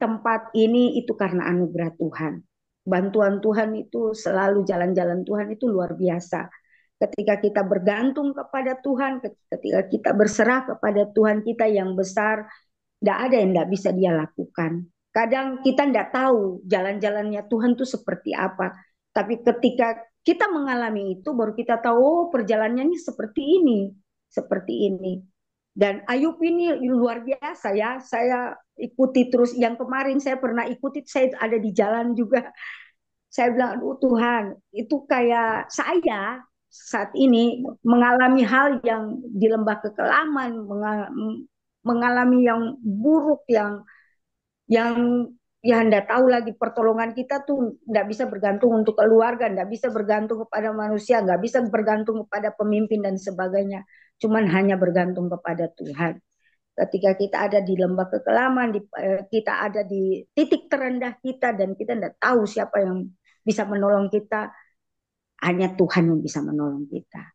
tempat ini itu karena anugerah Tuhan. Bantuan Tuhan itu selalu, jalan-jalan Tuhan itu luar biasa. Ketika kita bergantung kepada Tuhan, ketika kita berserah kepada Tuhan kita yang besar, tidak ada yang tidak bisa dia lakukan. Kadang kita tidak tahu jalan-jalannya Tuhan itu seperti apa. Tapi ketika kita mengalami itu, baru kita tahu oh, perjalanannya seperti ini. Seperti ini. Dan Ayub ini luar biasa ya. Saya ikuti terus. Yang kemarin saya pernah ikuti, saya ada di jalan juga. Saya bilang, aduh Tuhan, itu kayak saya saat ini mengalami hal yang di lembah kekelaman, mengalami yang buruk, yang ya Anda tahu lagi pertolongan kita tuh nggak bisa bergantung untuk keluarga, nggak bisa bergantung kepada manusia, nggak bisa bergantung kepada pemimpin dan sebagainya, cuman hanya bergantung kepada Tuhan. Ketika kita ada di lembah kekelaman, kita ada di titik terendah kita dan kita nggak tahu siapa yang bisa menolong kita, hanya Tuhan yang bisa menolong kita.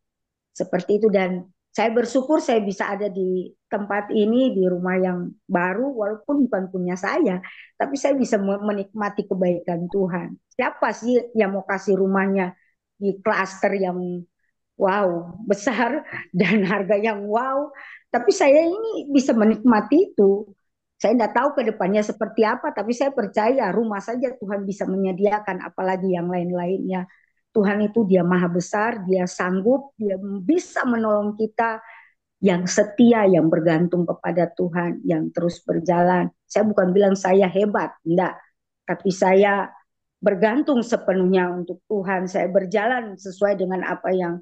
Seperti itu, dan saya bersyukur saya bisa ada di tempat ini, di rumah yang baru, walaupun bukan punya saya, tapi saya bisa menikmati kebaikan Tuhan. Siapa sih yang mau kasih rumahnya di klaster yang wow, besar dan harga yang wow, tapi saya ini bisa menikmati itu. Saya tidak tahu ke depannya seperti apa, tapi saya percaya rumah saja Tuhan bisa menyediakan, apalagi yang lain-lainnya. Tuhan itu dia maha besar, dia sanggup, dia bisa menolong kita yang setia, yang bergantung kepada Tuhan, yang terus berjalan. Saya bukan bilang saya hebat, enggak. Tapi saya bergantung sepenuhnya untuk Tuhan. Saya berjalan sesuai dengan apa yang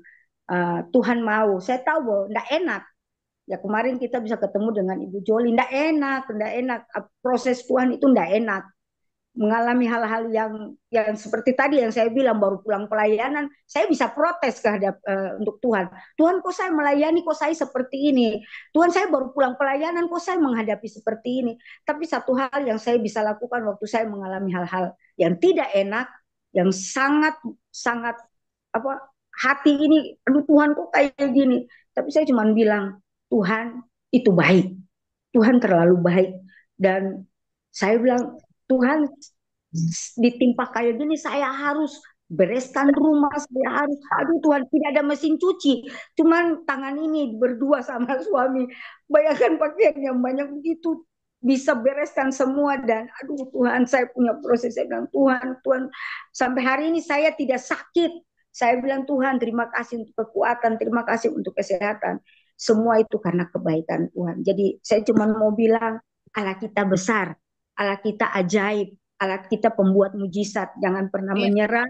Tuhan mau. Saya tahu bahwa enggak enak. Ya kemarin kita bisa ketemu dengan Ibu Joli, enggak enak, enggak enak. Proses Tuhan itu enggak enak. Mengalami hal-hal yang seperti tadi yang saya bilang, baru pulang pelayanan saya bisa protes untuk Tuhan. Tuhan, kok saya melayani, kok saya seperti ini. Tuhan, saya baru pulang pelayanan, kok saya menghadapi seperti ini. Tapi satu hal yang saya bisa lakukan waktu saya mengalami hal-hal yang tidak enak, yang sangat sangat hati ini, aduh Tuhan kok kayak gini. Tapi saya cuma bilang, Tuhan itu baik, Tuhan terlalu baik. Dan saya bilang, Tuhan, ditimpa kayak gini saya harus bereskan rumah, saya harus, aduh Tuhan, tidak ada mesin cuci, cuman tangan ini berdua sama suami, bayangkan pakaian yang banyak begitu, bisa bereskan semua. Dan aduh Tuhan, saya punya proses, saya bilang Tuhan, sampai hari ini saya tidak sakit. Saya bilang, Tuhan, terima kasih untuk kekuatan, terima kasih untuk kesehatan, semua itu karena kebaikan Tuhan. Jadi saya cuma mau bilang, Allah kita besar, Allah kita ajaib, Allah kita pembuat mujizat. Jangan pernah menyerah,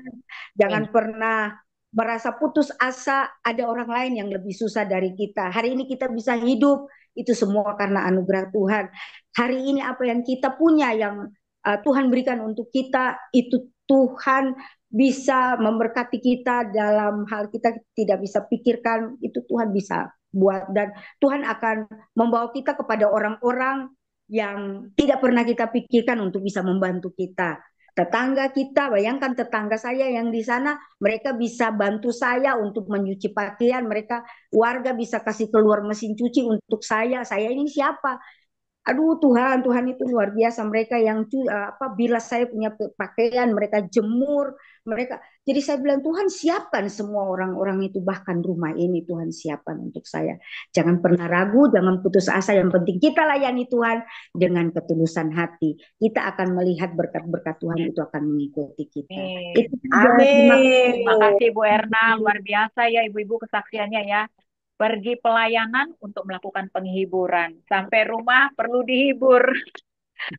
jangan pernah merasa putus asa. Ada orang lain yang lebih susah dari kita. Hari ini kita bisa hidup, itu semua karena anugerah Tuhan. Hari ini apa yang kita punya, yang Tuhan berikan untuk kita, itu Tuhan bisa memberkati kita dalam hal kita tidak bisa pikirkan, itu Tuhan bisa buat. Dan Tuhan akan membawa kita kepada orang-orang yang tidak pernah kita pikirkan untuk bisa membantu kita. Tetangga kita, bayangkan tetangga saya yang di sana, mereka bisa bantu saya untuk menyuci pakaian, mereka warga bisa kasih keluar mesin cuci untuk saya ini siapa? Aduh Tuhan, Tuhan itu luar biasa. Mereka yang bila saya punya pakaian, mereka jemur, mereka. Jadi saya bilang, Tuhan siapkan semua orang-orang itu, bahkan rumah ini Tuhan siapkan untuk saya. Jangan pernah ragu, jangan putus asa. Yang penting kita layani Tuhan dengan ketulusan hati. Kita akan melihat berkat-berkat Tuhan itu akan mengikuti kita. Amin. Terima kasih Bu Erna, luar biasa ya ibu-ibu kesaksiannya ya. Pergi pelayanan untuk melakukan penghiburan. Sampai rumah perlu dihibur.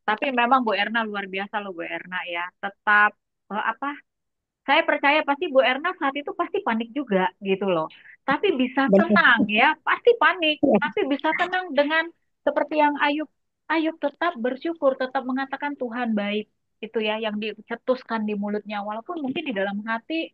Tapi memang Bu Erna luar biasa loh Bu Erna ya. Tetap saya percaya pasti Bu Erna saat itu pasti panik juga gitu loh. Tapi bisa tenang ya, pasti panik. Tapi bisa tenang dengan seperti yang Ayub tetap bersyukur, tetap mengatakan Tuhan baik. Itu ya yang dicetuskan di mulutnya. Walaupun mungkin di dalam hati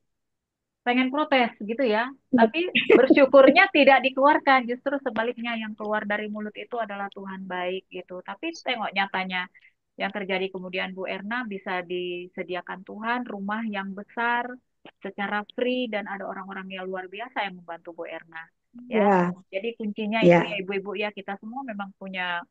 pengen protes gitu ya, tapi bersyukurnya tidak dikeluarkan, justru sebaliknya yang keluar dari mulut itu adalah Tuhan baik gitu. Tapi tengok nyatanya yang terjadi kemudian Bu Erna bisa disediakan Tuhan rumah yang besar secara free dan ada orang-orang yang luar biasa yang membantu Bu Erna ya. Jadi kuncinya itu ya ibu-ibu ya, kita semua memang punya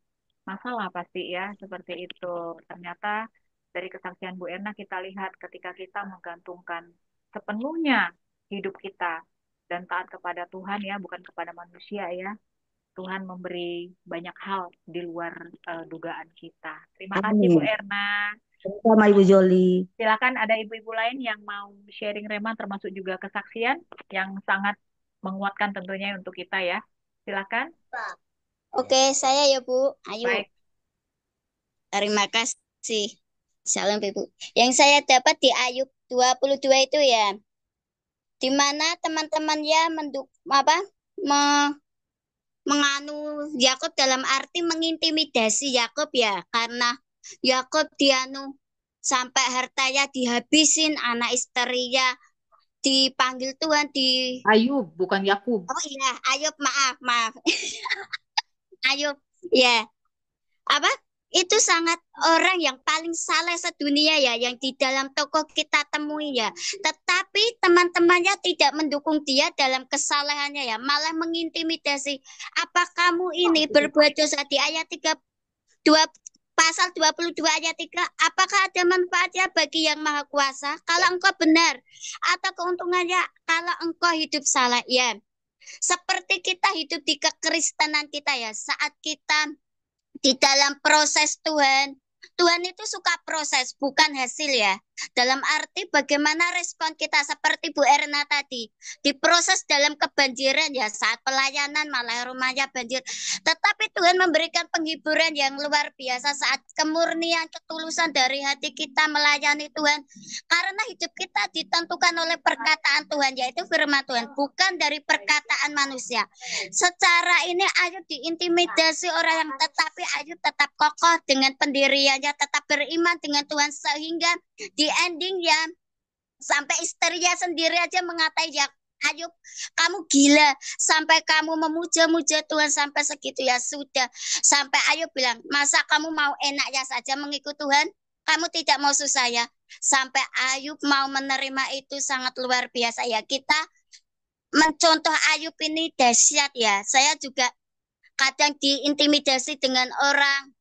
masalah pasti ya seperti itu. Ternyata dari kesaksian Bu Erna kita lihat ketika kita menggantungkan sepenuhnya hidup kita dan taat kepada Tuhan ya, bukan kepada manusia ya. Tuhan memberi banyak hal di luar dugaan kita. Terima kasih Bu Erna. Sama Ibu Joli. Silakan ada ibu-ibu lain yang mau sharing rema termasuk juga kesaksian yang sangat menguatkan tentunya untuk kita ya. Silakan. Oke, saya ya Bu. Ayo. Baik. Terima kasih. Salam Ibu. Yang saya dapat di Ayub 22 itu ya, di mana teman-temannya menganu Yakub dalam arti mengintimidasi Yakub ya, karena Yakub sampai hartanya dihabisin, anak istrinya dipanggil Tuhan di Ayub bukan Yakub. Oh iya, Ayub, maaf. Ayub ya. Itu sangat orang yang paling saleh sedunia ya, yang di dalam toko kita temui ya. Tetapi teman-temannya tidak mendukung dia dalam kesalehannya ya, malah mengintimidasi. Apa kamu ini berbuat dosa di ayat 32 pasal 22 ayat 3? Apakah ada manfaatnya bagi yang maha kuasa kalau engkau benar, atau keuntungannya kalau engkau hidup salah ya? Seperti kita hidup di kekristenan kita ya, saat kita di dalam proses Tuhan, Tuhan itu suka proses, bukan hasil ya. Dalam arti bagaimana respon kita seperti Bu Erna tadi. Diproses dalam kebanjiran ya, saat pelayanan malah rumahnya banjir. Tetapi Tuhan memberikan penghiburan yang luar biasa saat kemurnian, ketulusan dari hati kita melayani Tuhan. Karena hidup kita ditentukan oleh perkataan Tuhan, yaitu firman Tuhan, bukan dari perkataan manusia. Secara ini Ayub diintimidasi orang yang, tetapi Ayub tetap kokoh dengan pendiriannya, tetap beriman dengan Tuhan, sehingga di ending ya sampai istrinya sendiri aja mengatai ya, Ayub, kamu gila sampai kamu memuja-muja Tuhan sampai segitu ya sudah. Sampai Ayub bilang, masa kamu mau enaknya saja mengikut Tuhan? Kamu tidak mau susah ya? Sampai Ayub mau menerima itu sangat luar biasa ya. Kita mencontoh Ayub ini dahsyat ya. Saya juga kadang diintimidasi dengan orang,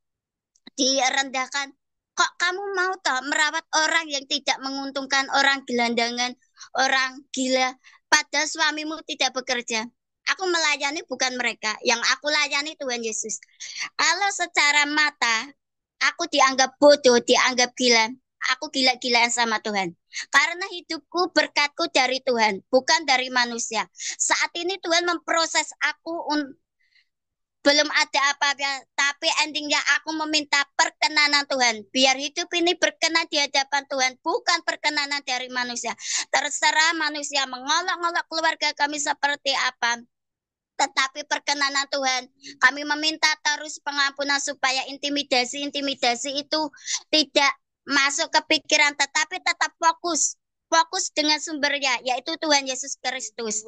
direndahkan. Kok kamu mau toh merawat orang yang tidak menguntungkan, orang gelandangan, orang gila, padahal suamimu tidak bekerja. Aku melayani bukan mereka, yang aku layani Tuhan Yesus. Kalau secara mata, aku dianggap bodoh, dianggap gila. Aku gila-gilaan sama Tuhan. Karena hidupku berkatku dari Tuhan, bukan dari manusia. Saat ini Tuhan memproses aku belum ada apa-apa, tapi endingnya aku meminta perkenanan Tuhan. Biar hidup ini berkenan di hadapan Tuhan, bukan perkenanan dari manusia. Terserah manusia mengolok-olok keluarga kami seperti apa. Tetapi perkenanan Tuhan, kami meminta terus pengampunan supaya intimidasi-intimidasi itu tidak masuk ke pikiran, tetapi tetap fokus dengan sumbernya, yaitu Tuhan Yesus Kristus.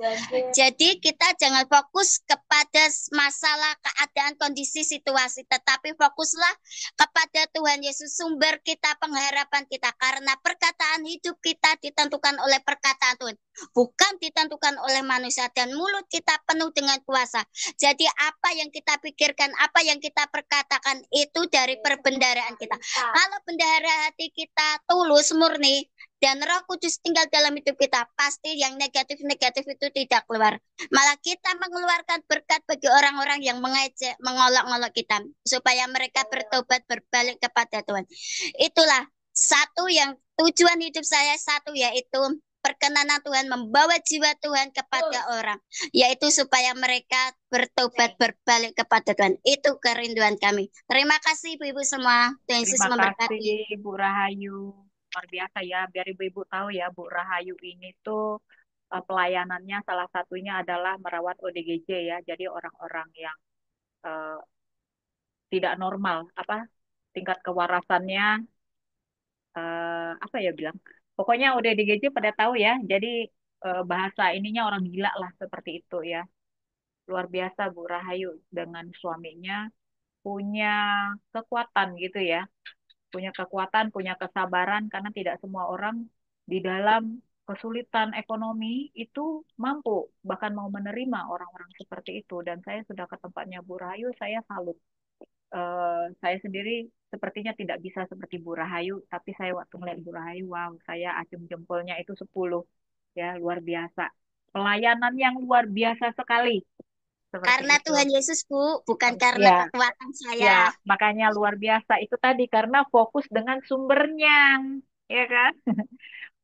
Jadi kita jangan fokus kepada masalah, keadaan, kondisi, situasi, tetapi fokuslah kepada Tuhan Yesus, sumber kita, pengharapan kita. Karena perkataan hidup kita ditentukan oleh perkataan Tuhan, bukan ditentukan oleh manusia, dan mulut kita penuh dengan kuasa. Jadi apa yang kita pikirkan, apa yang kita perkatakan itu dari perbendaharaan kita. Kalau bendahara hati kita tulus, murni, dan Roh Kudus tinggal dalam hidup kita, pasti yang negatif-negatif itu tidak keluar. Malah kita mengeluarkan berkat bagi orang-orang yang mengejek, mengolok-olok kita, supaya mereka bertobat, berbalik kepada Tuhan. Itulah satu yang tujuan hidup saya, satu yaitu perkenanan Tuhan, membawa jiwa Tuhan kepada orang, yaitu supaya mereka bertobat, berbalik kepada Tuhan. Itu kerinduan kami. Terima kasih Ibu-ibu semua. Tuhan Yesus Terima memberkati. kasih Bu Rahayu. Luar biasa ya, biar ibu-ibu tahu ya, Bu Rahayu ini tuh pelayanannya salah satunya adalah merawat ODGJ ya. Jadi orang-orang yang eh, tidak normal, apa tingkat kewarasannya, apa ya bilang. Pokoknya ODGJ pada tahu ya. Jadi bahasa ininya orang gila lah seperti itu ya. Luar biasa Bu Rahayu dengan suaminya punya kekuatan gitu ya. Punya kekuatan, punya kesabaran, karena tidak semua orang di dalam kesulitan ekonomi itu mampu bahkan mau menerima orang-orang seperti itu. Dan saya sudah ke tempatnya Bu Rahayu, saya salut. Saya sendiri sepertinya tidak bisa seperti Bu Rahayu, tapi saya waktu melihat Bu Rahayu, wow, saya acung jempolnya itu 10. Ya, luar biasa. Pelayanan yang luar biasa sekali. Seperti Karena itu. Tuhan Yesus, Bu, bukan karena Ya, kekuatan saya. ya, makanya luar biasa itu tadi karena fokus dengan sumbernya, ya kan?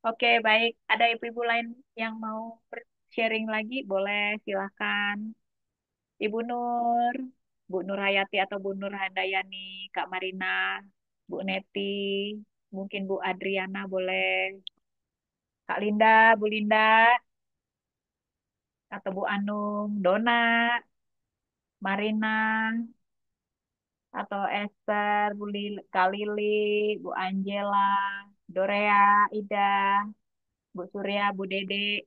Oke, baik. Ada ibu-ibu lain yang mau sharing lagi? Boleh, silahkan. Ibu Nur, Bu Nur Hayati atau Bu Nur Handayani, Kak Marina, Bu Neti, mungkin Bu Adriana boleh. Kak Linda, Bu Linda, atau Bu Anung, Dona, Marina, atau Esther, Kak Lili, Bu Angela, Dorea, Ida, Bu Surya, Bu Dede,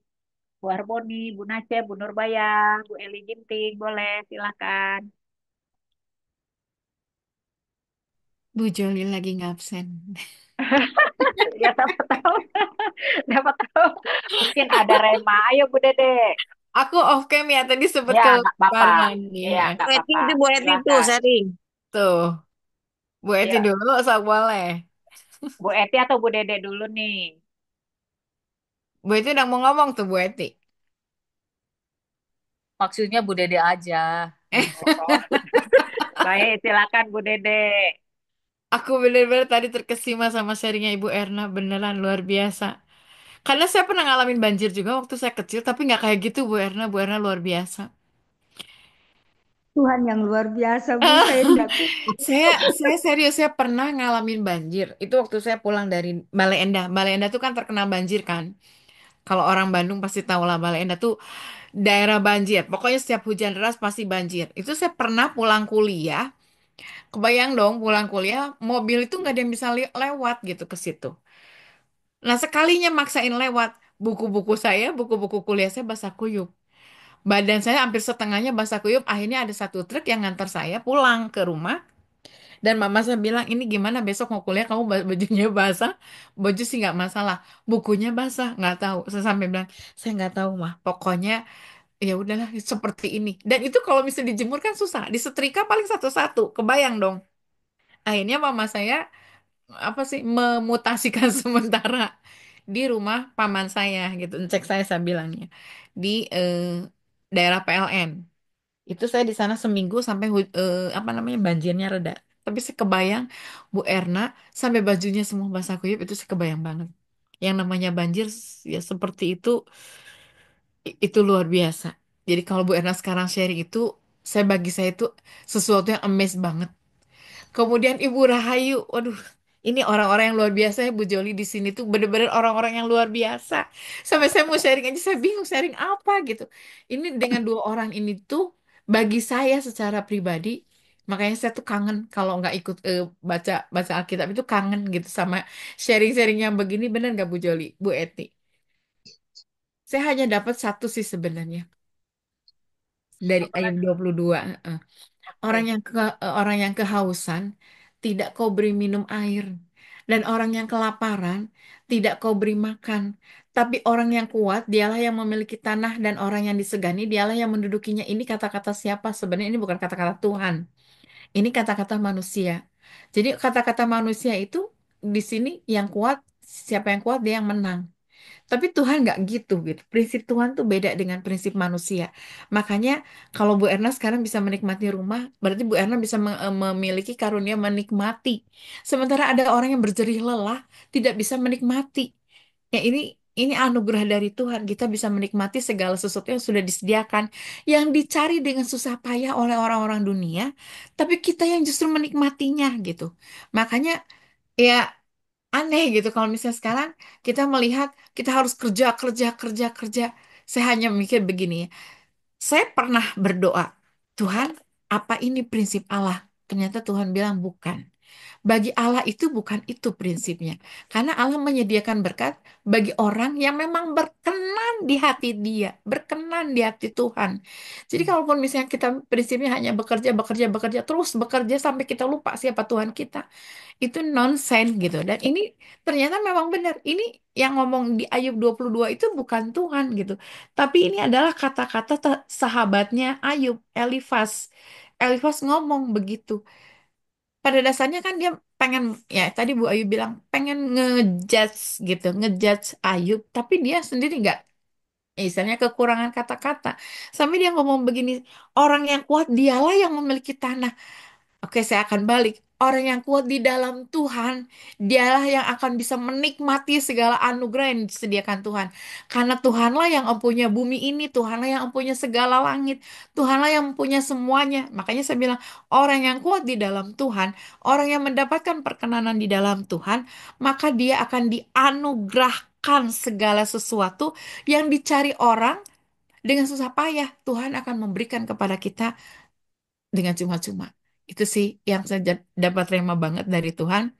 Bu Harmoni, Bu Nace, Bu Nurbaya, Bu Eli Ginting, boleh silakan. Bu Jolin lagi ngabsen. Ya dapat tahu, dapat tahu. Mungkin ada Rema. Ayo Bu Dede. Aku off cam ya, tadi sempat Ya nggak apa-apa. kelaparan Ya ya. nggak Bu Eti apa-apa. itu Bu Eti tuh Silakan. sharing. Tuh, Bu Eti Ya, dulu, sok boleh. Bu Eti atau Bu Dede dulu nih. Bu Eti udah mau ngomong tuh Bu Eti. Maksudnya Bu Dede aja. Oh, baik, silakan Bu Dede. Aku bener-bener tadi terkesima sama sharingnya Ibu Erna, beneran luar biasa. Karena saya pernah ngalamin banjir juga waktu saya kecil, tapi nggak kayak gitu Bu Erna. Bu Erna luar biasa. Tuhan yang luar biasa, Bu. Saya tidak kuat. Saya serius, saya pernah ngalamin banjir. Itu waktu saya pulang dari Bale Endah. Bale Endah tuh kan terkenal banjir kan. Kalau orang Bandung pasti tahu lah Bale Endah tuh daerah banjir. Pokoknya setiap hujan deras pasti banjir. Itu saya pernah pulang kuliah. Kebayang dong pulang kuliah, mobil itu nggak ada yang bisa lewat gitu ke situ. Nah sekalinya maksain lewat, buku-buku saya, buku-buku kuliah saya basah kuyup. Badan saya hampir setengahnya basah kuyup. Akhirnya ada satu truk yang ngantar saya pulang ke rumah. Dan mama saya bilang, ini gimana besok mau kuliah kamu bajunya basah, baju sih nggak masalah, bukunya basah nggak tahu. Saya sampai bilang, saya nggak tahu mah. Pokoknya ya udahlah seperti ini. Dan itu kalau misalnya dijemur kan susah, disetrika paling satu-satu. Kebayang dong. Akhirnya mama saya apa sih memutasikan sementara di rumah paman saya gitu. Cek saya bilangnya di daerah PLN. Itu saya di sana seminggu sampai apa namanya banjirnya reda. Tapi saya kebayang Bu Erna sampai bajunya semua basah kuyup itu saya kebayang banget. Yang namanya banjir ya seperti itu itu luar biasa. Jadi kalau Bu Erna sekarang sharing itu saya bagi saya itu sesuatu yang amazed banget. Kemudian Ibu Rahayu, waduh, ini orang-orang yang luar biasa ya Bu Joli di sini tuh bener-bener orang-orang yang luar biasa. Sampai saya mau sharing aja saya bingung sharing apa gitu. Ini dengan dua orang ini tuh bagi saya secara pribadi, makanya saya tuh kangen kalau nggak ikut baca baca Alkitab itu kangen gitu sama sharing-sharing yang begini bener nggak Bu Joli, Bu Eti? Saya hanya dapat satu sih sebenarnya dari Apa ayat lagi? 22. Orang Oke. yang orang yang kehausan tidak kau beri minum air, dan orang yang kelaparan tidak kau beri makan. Tapi orang yang kuat dialah yang memiliki tanah dan orang yang disegani dialah yang mendudukinya. Ini kata-kata siapa? Sebenarnya ini bukan kata-kata Tuhan. Ini kata-kata manusia. Jadi kata-kata manusia itu di sini yang kuat, siapa yang kuat dia yang menang. Tapi Tuhan nggak gitu gitu. Prinsip Tuhan tuh beda dengan prinsip manusia. Makanya kalau Bu Erna sekarang bisa menikmati rumah, berarti Bu Erna bisa memiliki karunia menikmati. Sementara ada orang yang berjerih lelah tidak bisa menikmati. Ya ini anugerah dari Tuhan. Kita bisa menikmati segala sesuatu yang sudah disediakan, yang dicari dengan susah payah oleh orang-orang dunia, tapi kita yang justru menikmatinya gitu. Makanya ya aneh gitu kalau misalnya sekarang kita melihat kita harus kerja kerja kerja kerja. Saya hanya mikir begini ya. Saya pernah berdoa, Tuhan, apa ini prinsip Allah? Ternyata Tuhan bilang bukan. Bagi Allah itu bukan itu prinsipnya. Karena Allah menyediakan berkat bagi orang yang memang berkenan di hati Dia, berkenan di hati Tuhan. Jadi kalaupun misalnya kita prinsipnya hanya bekerja, bekerja, bekerja, terus bekerja sampai kita lupa siapa Tuhan kita, itu nonsense gitu. Dan ini ternyata memang benar. Ini yang ngomong di Ayub 22 itu bukan Tuhan gitu. Tapi ini adalah kata-kata sahabatnya Ayub, Elifas. Elifas ngomong begitu. Pada dasarnya kan dia pengen, ya tadi Bu Ayu bilang, pengen ngejudge gitu, ngejudge Ayub. Tapi dia sendiri nggak, misalnya kekurangan kata-kata. Sampai dia ngomong begini, orang yang kuat dialah yang memiliki tanah. Oke, saya akan balik. Orang yang kuat di dalam Tuhan, dialah yang akan bisa menikmati segala anugerah yang disediakan Tuhan. Karena Tuhanlah yang mempunyai bumi ini, Tuhanlah yang mempunyai segala langit, Tuhanlah yang mempunyai semuanya. Makanya saya bilang, orang yang kuat di dalam Tuhan, orang yang mendapatkan perkenanan di dalam Tuhan, maka dia akan dianugerahkan segala sesuatu yang dicari orang dengan susah payah. Tuhan akan memberikan kepada kita dengan cuma-cuma. Itu sih yang saya dapat terima banget dari Tuhan.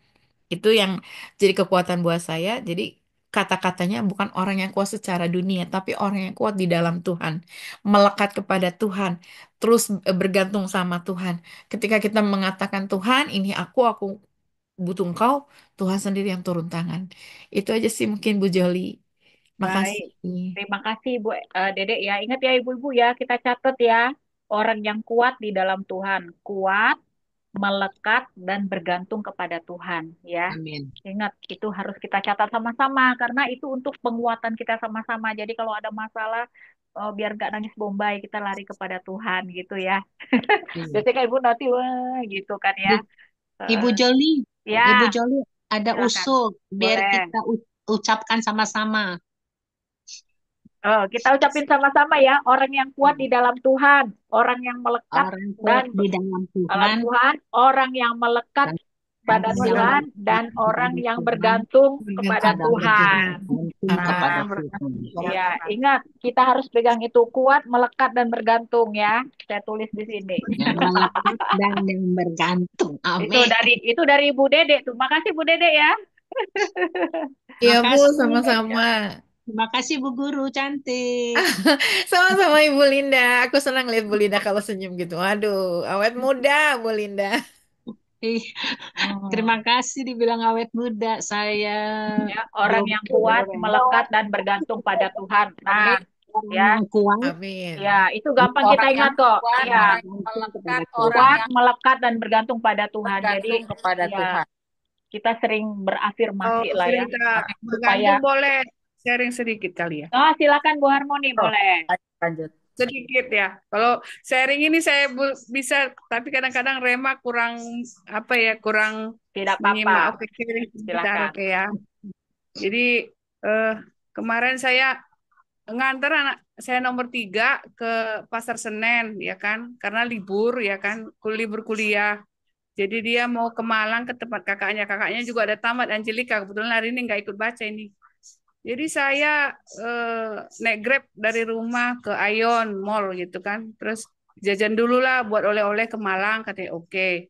Itu yang jadi kekuatan buat saya. Jadi kata-katanya bukan orang yang kuat secara dunia, tapi orang yang kuat di dalam Tuhan. Melekat kepada Tuhan. Terus bergantung sama Tuhan. Ketika kita mengatakan Tuhan, ini aku butuh Engkau, Tuhan sendiri yang turun tangan. Itu aja sih mungkin Bu Joli. Baik. Makasih. Terima kasih Bu Dedek ya. Ingat ya Ibu-ibu ya, kita catat ya. Orang yang kuat di dalam Tuhan. Kuat, melekat, dan bergantung kepada Tuhan ya. Amin. Ingat, itu harus kita catat sama-sama. Karena itu untuk penguatan kita sama-sama. Jadi kalau ada masalah, biar nggak nangis bombay, kita lari kepada Tuhan gitu ya. Iya. Biasanya kayak Ibu nanti, wah gitu kan ya. Bu, Ibu Joli, Ya, Ibu Joli, ada silakan. usul biar Boleh. kita ucapkan sama-sama. Oh, kita ucapin sama-sama ya, orang yang kuat di dalam Tuhan, orang yang melekat Orang kuat dan di dalam dalam Tuhan Tuhan, orang yang melekat dan pada orang yang Tuhan, melekat dan orang kepada yang Tuhan bergantung kepada dan Tuhan. bergantung kepada Nah, Tuhan. ya, ingat kita harus pegang itu kuat, melekat dan bergantung ya. Saya tulis di sini. Yang melekat dan yang bergantung. Itu Amin. dari Bu Dede tuh. Makasih Bu Dede ya. Iya Bu, Makasih. sama-sama. Terima kasih Bu Guru cantik. Sama-sama Ibu Linda. Aku senang lihat Bu Linda kalau senyum gitu. Aduh, awet muda Bu Linda. Ih, terima kasih dibilang awet muda. Saya Ya, orang yang kuat, melekat dan bergantung pada Tuhan. Nah, orang ya. yang kuat. Amin. Ya, itu gampang kita Orang yang ingat kok. kuat, Ya, orang yang melekat, orang kuat, yang melekat dan bergantung pada Tuhan. Jadi, bergantung kepada ya, Tuhan. kita sering berafirmasi lah ya, Cerita supaya. bergantung boleh sharing sedikit kali ya. Oh, silakan Bu Harmoni, boleh. Lanjut. Sedikit ya. Kalau sharing ini saya bisa, tapi kadang-kadang Rema kurang apa ya, kurang Tidak menyimak. apa-apa. Oke, sharing sebentar, Silakan. oke ya. Jadi kemarin saya nganter anak saya nomor 3 ke Pasar Senen ya kan, karena libur ya kan, libur kuliah. Jadi dia mau ke Malang ke tempat kakaknya. Kakaknya juga ada tamat Angelika. Kebetulan hari ini nggak ikut baca ini. Jadi saya naik Grab dari rumah ke Aeon Mall gitu kan. Terus jajan dulu lah buat oleh-oleh ke Malang. Katanya oke.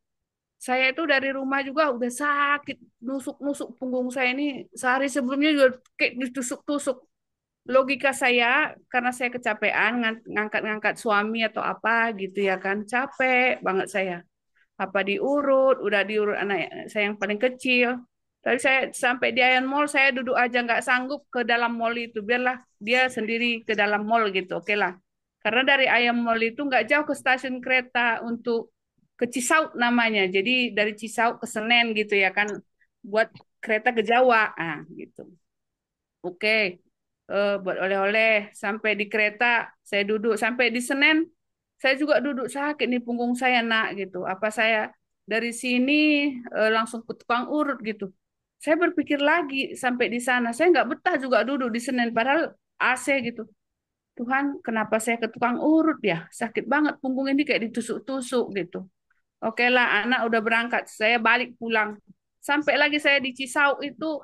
Saya itu dari rumah juga udah sakit. Nusuk-nusuk punggung saya ini. Sehari sebelumnya juga kayak ditusuk-tusuk. Logika saya, karena saya kecapean ngangkat-ngangkat suami atau apa gitu ya kan. Capek banget saya. Apa diurut, udah diurut anak saya yang paling kecil. Tapi saya sampai di Aeon Mall, saya duduk aja nggak sanggup ke dalam mall itu. Biarlah dia sendiri ke dalam mall gitu, oke lah. Karena dari Aeon Mall itu nggak jauh ke stasiun kereta untuk ke Cisauk namanya. Jadi dari Cisauk ke Senen gitu ya kan, buat kereta ke Jawa, gitu. Oke, buat oleh-oleh sampai di kereta saya duduk sampai di Senen saya juga duduk sakit nih punggung saya nak gitu. Apa saya dari sini langsung ke tukang urut gitu. Saya berpikir lagi sampai di sana saya nggak betah juga duduk di Senen padahal AC gitu. Tuhan, kenapa saya ke tukang urut ya? Sakit banget punggung ini kayak ditusuk-tusuk gitu. Oke lah, anak udah berangkat. Saya balik pulang. Sampai lagi saya di Cisauk itu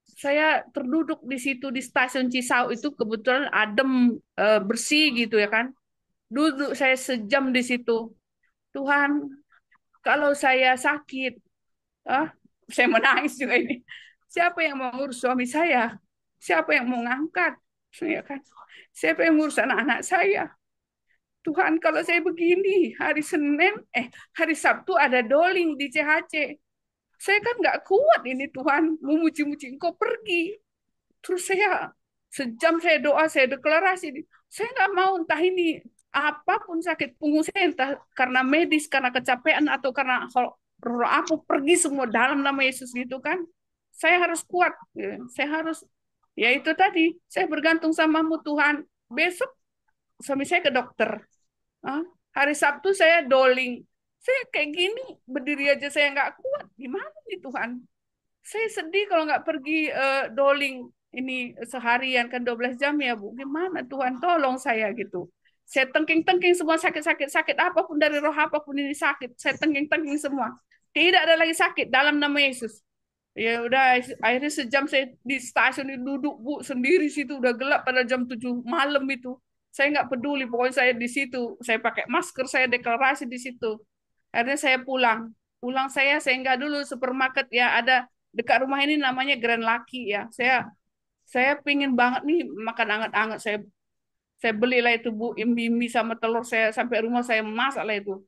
saya terduduk di situ di stasiun Cisau itu kebetulan adem bersih gitu ya kan. Duduk saya sejam di situ. Tuhan, kalau saya sakit, saya menangis juga ini. Siapa yang mau ngurus suami saya? Siapa yang mau ngangkat? Ya kan? Siapa yang ngurus anak-anak saya? Tuhan, kalau saya begini, hari Sabtu ada doling di CHC. Saya kan nggak kuat ini Tuhan, memuji-muji Engkau pergi. Terus saya sejam saya doa, saya deklarasi, saya nggak mau entah ini apapun sakit punggung saya, entah karena medis, karena kecapean atau karena roh apa pergi semua dalam nama Yesus gitu kan. Saya harus kuat, saya harus ya itu tadi, saya bergantung samamu Tuhan. Besok suami saya ke dokter. Hari Sabtu saya doling. Saya kayak gini berdiri aja saya nggak kuat. Gimana nih Tuhan? Saya sedih kalau nggak pergi doling ini seharian kan 12 jam ya Bu. Gimana Tuhan tolong saya gitu. Saya tengking-tengking semua sakit apapun dari roh apapun ini sakit. Saya tengking-tengking semua. Tidak ada lagi sakit dalam nama Yesus. Ya udah akhirnya sejam saya di stasiun duduk Bu sendiri situ udah gelap pada jam 7 malam itu. Saya nggak peduli pokoknya saya di situ. Saya pakai masker, saya deklarasi di situ. Akhirnya saya pulang. Pulang saya nggak dulu supermarket ya ada dekat rumah ini namanya Grand Lucky ya. Saya pingin banget nih makan anget-anget. Saya belilah itu Bu, mie sama telur saya sampai rumah saya masak lah itu.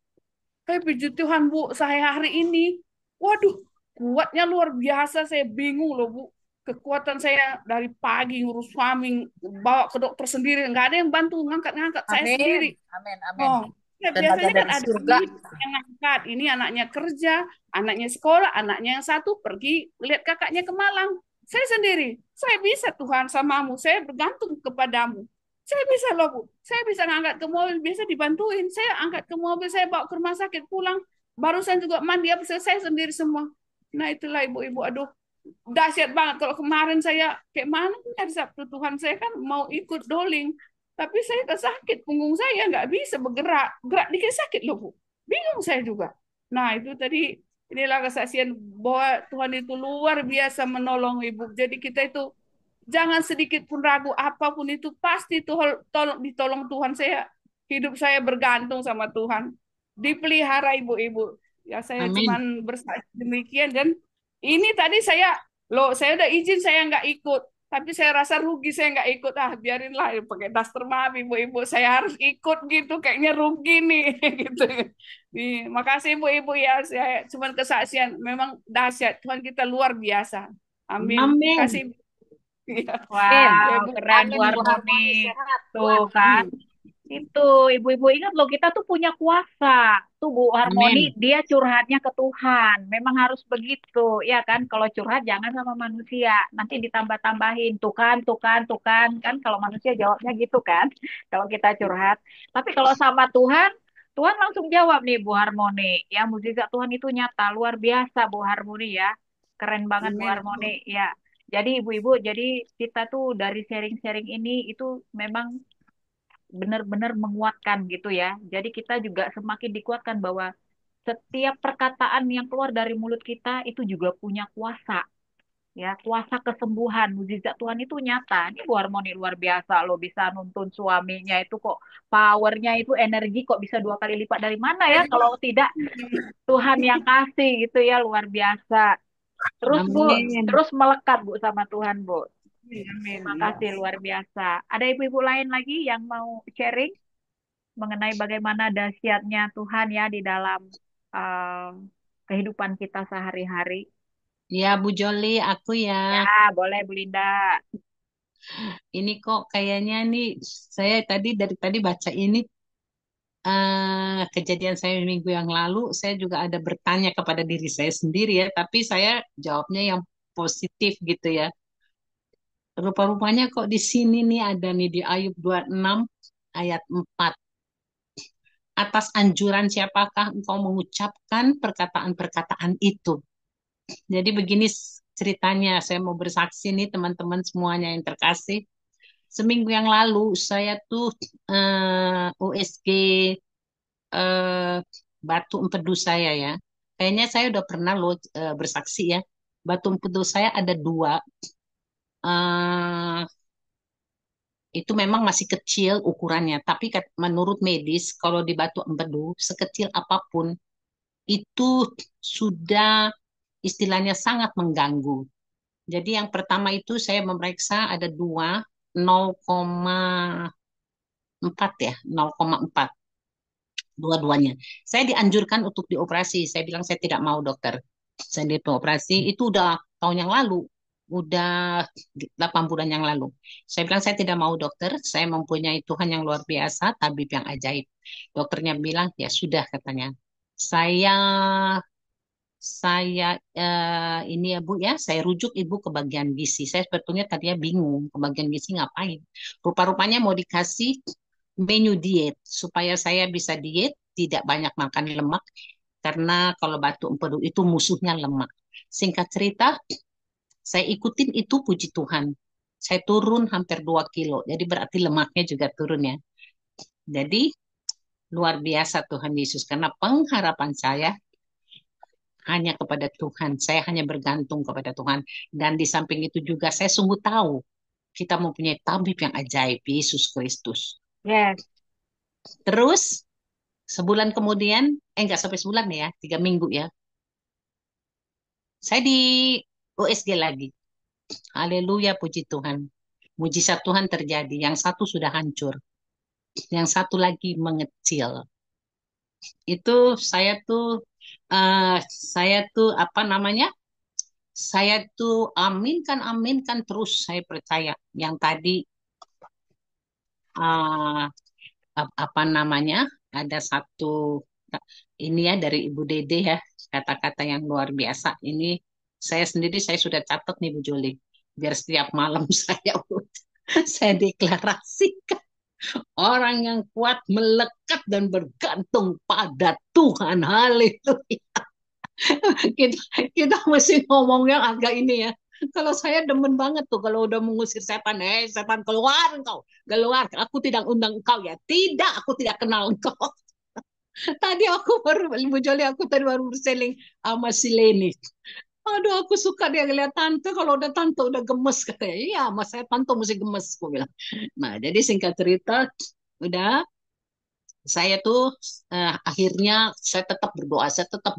Tapi puji Tuhan Bu, saya hari ini, waduh, kuatnya luar biasa. Saya bingung loh Bu. Kekuatan saya dari pagi ngurus suami, bawa ke dokter sendiri, nggak ada yang bantu ngangkat-ngangkat saya sendiri. Amin, amin. Oh, ya, Tenaga biasanya kan dari ada surga. yang ngangkat. Ini anaknya kerja, anaknya sekolah, anaknya yang satu pergi lihat kakaknya ke Malang. Saya sendiri, saya bisa Tuhan samamu, saya bergantung kepadamu. Saya bisa loh Bu, saya bisa ngangkat ke mobil, biasa dibantuin. Saya angkat ke mobil, saya bawa ke rumah sakit pulang. Barusan juga mandi, apa selesai sendiri semua. Nah itulah ibu-ibu, aduh dahsyat banget. Kalau kemarin saya kayak mana nih hari Sabtu Tuhan, saya kan mau ikut doling, tapi saya sakit punggung, saya nggak bisa bergerak, gerak dikit sakit loh Bu, bingung saya juga. Nah itu tadi, inilah kesaksian bahwa Tuhan itu luar biasa menolong ibu. Jadi kita itu jangan sedikit pun ragu, apapun itu pasti ditolong Tuhan. Hidup saya bergantung sama Tuhan, dipelihara ibu-ibu. Ya saya Amin. cuman bersaksi demikian. Dan ini tadi saya udah izin saya nggak ikut, tapi saya rasa rugi saya nggak ikut. Biarinlah ya, pakai daster maaf ibu-ibu, saya harus ikut gitu, kayaknya rugi nih gitu. Nih, makasih ibu-ibu ya, saya cuman kesaksian, memang dahsyat Tuhan kita luar biasa. Amin. Amin. Kasih. Ya. Ya, Wow, Bu. keren Amin, Bu Bu. Harmoni. sehat, Tuh kuat. kan. Itu ibu-ibu ingat loh, kita tuh punya kuasa. Tuh Bu Harmoni, Amin. dia curhatnya ke Tuhan. Memang harus begitu, ya kan? Kalau curhat jangan sama manusia, nanti ditambah-tambahin. Tuh kan, tuh kan, tuh kan. Kan kalau manusia jawabnya gitu kan, kalau kita curhat. Tapi kalau sama Tuhan, Tuhan langsung jawab nih Bu Harmoni. Ya, mukjizat Tuhan itu nyata, luar biasa Bu Harmoni ya. Keren banget Bu Amin. Harmoni ya. Jadi ibu-ibu, jadi kita tuh dari sharing-sharing ini itu memang benar-benar menguatkan gitu ya. Jadi kita juga semakin dikuatkan bahwa setiap perkataan yang keluar dari mulut kita itu juga punya kuasa. Ya, kuasa kesembuhan, mukjizat Tuhan itu nyata. Ini Bu Harmoni luar biasa loh, bisa nuntun suaminya itu kok, powernya itu, energi kok bisa 2 kali lipat dari mana ya, kalau tidak Tuhan yang kasih gitu ya, luar biasa. Terus Bu, Amin. terus melekat Bu sama Tuhan Bu. Amin. Terima Ya. kasih, luar biasa. Ada ibu-ibu lain lagi yang mau sharing mengenai bagaimana dahsyatnya Tuhan ya di dalam eh, kehidupan kita sehari-hari? Ya, Bu Joli, aku ya. Ya, boleh Bu Linda. Ini kok kayaknya nih, saya dari tadi baca ini, kejadian saya minggu yang lalu, saya juga ada bertanya kepada diri saya sendiri ya, tapi saya jawabnya yang positif gitu ya. Rupa-rupanya kok di sini nih ada nih di Ayub 26 ayat 4. Atas anjuran siapakah engkau mengucapkan perkataan-perkataan itu? Jadi begini ceritanya, saya mau bersaksi nih teman-teman semuanya yang terkasih. Seminggu yang lalu saya tuh USG eh, Batu Empedu saya ya. Kayaknya saya udah pernah loh bersaksi ya. Batu Empedu saya ada 2. eh itu memang masih kecil ukurannya, tapi menurut medis kalau di Batu Empedu sekecil apapun itu sudah istilahnya sangat mengganggu. Jadi yang pertama itu saya memeriksa ada 0,4 ya, 0,4 dua-duanya. Saya dianjurkan untuk dioperasi. Saya bilang saya tidak mau dokter. Saya dioperasi itu udah tahun yang lalu, udah 8 bulan yang lalu. Saya bilang saya tidak mau dokter, saya mempunyai Tuhan yang luar biasa, tabib yang ajaib. Dokternya bilang ya sudah katanya. Saya saya ini ya Bu ya, saya rujuk Ibu ke bagian gizi. Saya sebetulnya tadinya bingung ke bagian gizi ngapain. Rupa-rupanya mau dikasih menu diet supaya saya bisa diet, tidak banyak makan lemak karena kalau Batu Empedu itu musuhnya lemak. Singkat cerita, saya ikutin itu puji Tuhan. Saya turun hampir 2 kilo. Jadi berarti lemaknya juga turun ya. Jadi luar biasa Tuhan Yesus karena pengharapan saya hanya kepada Tuhan. Saya hanya bergantung kepada Tuhan. Dan di samping itu juga saya sungguh tahu kita mempunyai tabib yang ajaib, Yesus Kristus. Yes. Terus sebulan kemudian, enggak sampai sebulan ya, 3 minggu ya. Saya di USG lagi. Haleluya, puji Tuhan. Mujizat Tuhan terjadi. Yang satu sudah hancur. Yang satu lagi mengecil. Itu saya tuh apa namanya? Saya tuh aminkan terus. Saya percaya yang tadi uh, apa namanya? Ada satu ini ya dari Ibu Dede ya, kata-kata yang luar biasa. Ini saya sudah catat nih Bu Juli. Biar setiap malam saya deklarasikan orang yang kuat melekat dan bergantung pada Tuhan. Haleluya. kita kita mesti ngomong yang agak ini ya. Kalau saya demen banget tuh kalau udah mengusir setan, setan keluar engkau, keluar. Aku tidak undang engkau ya. Tidak, aku tidak kenal engkau. Tadi aku baru, Bu Joli, aku tadi baru berseling sama si Leni. Aduh, aku suka dia ngeliat tante. Kalau udah tante udah gemes katanya. Iya, mas saya tante mesti gemes, aku bilang. Nah, jadi singkat cerita, udah saya tuh akhirnya saya tetap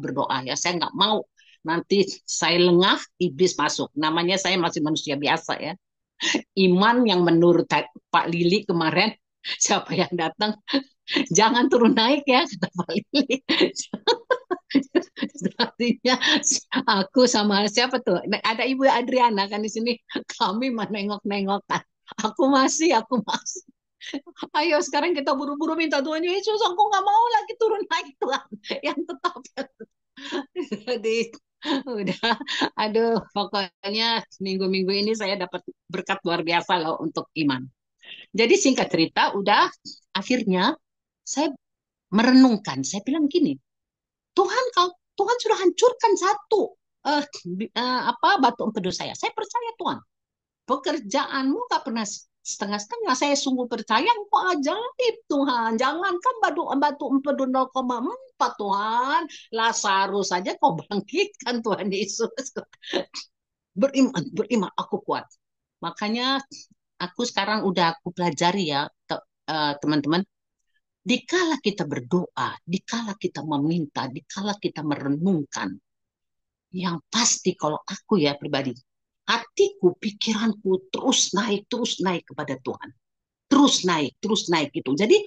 berdoa ya. Saya nggak mau nanti saya lengah, iblis masuk. Namanya saya masih manusia biasa ya. Iman yang menurut Pak Lili kemarin, siapa yang datang, jangan turun naik ya, kata Pak Lili. Artinya aku sama siapa tuh? Ada Ibu Adriana kan di sini. Kami menengok-nengokan. Aku masih. Ayo sekarang kita buru-buru minta Tuhan Yesus. Aku nggak mau lagi turun naik Tuhan. Yang tetap. Jadi udah, aduh, pokoknya minggu-minggu ini saya dapat berkat luar biasa loh untuk iman. Jadi singkat cerita, udah akhirnya saya merenungkan. Saya bilang gini, Tuhan sudah hancurkan satu batu empedu saya. Saya percaya Tuhan. Pekerjaanmu gak pernah setengah-setengah. Saya sungguh percaya engkau ajaib Tuhan. Jangankan batu empedu 0,4 Tuhan. Lazarus saja kau bangkitkan Tuhan Yesus. Beriman, aku kuat. Makanya aku sekarang udah aku pelajari ya teman-teman. Dikala kita berdoa, dikala kita meminta, dikala kita merenungkan, yang pasti kalau aku ya pribadi, hatiku, pikiranku terus naik kepada Tuhan. Terus naik gitu. Jadi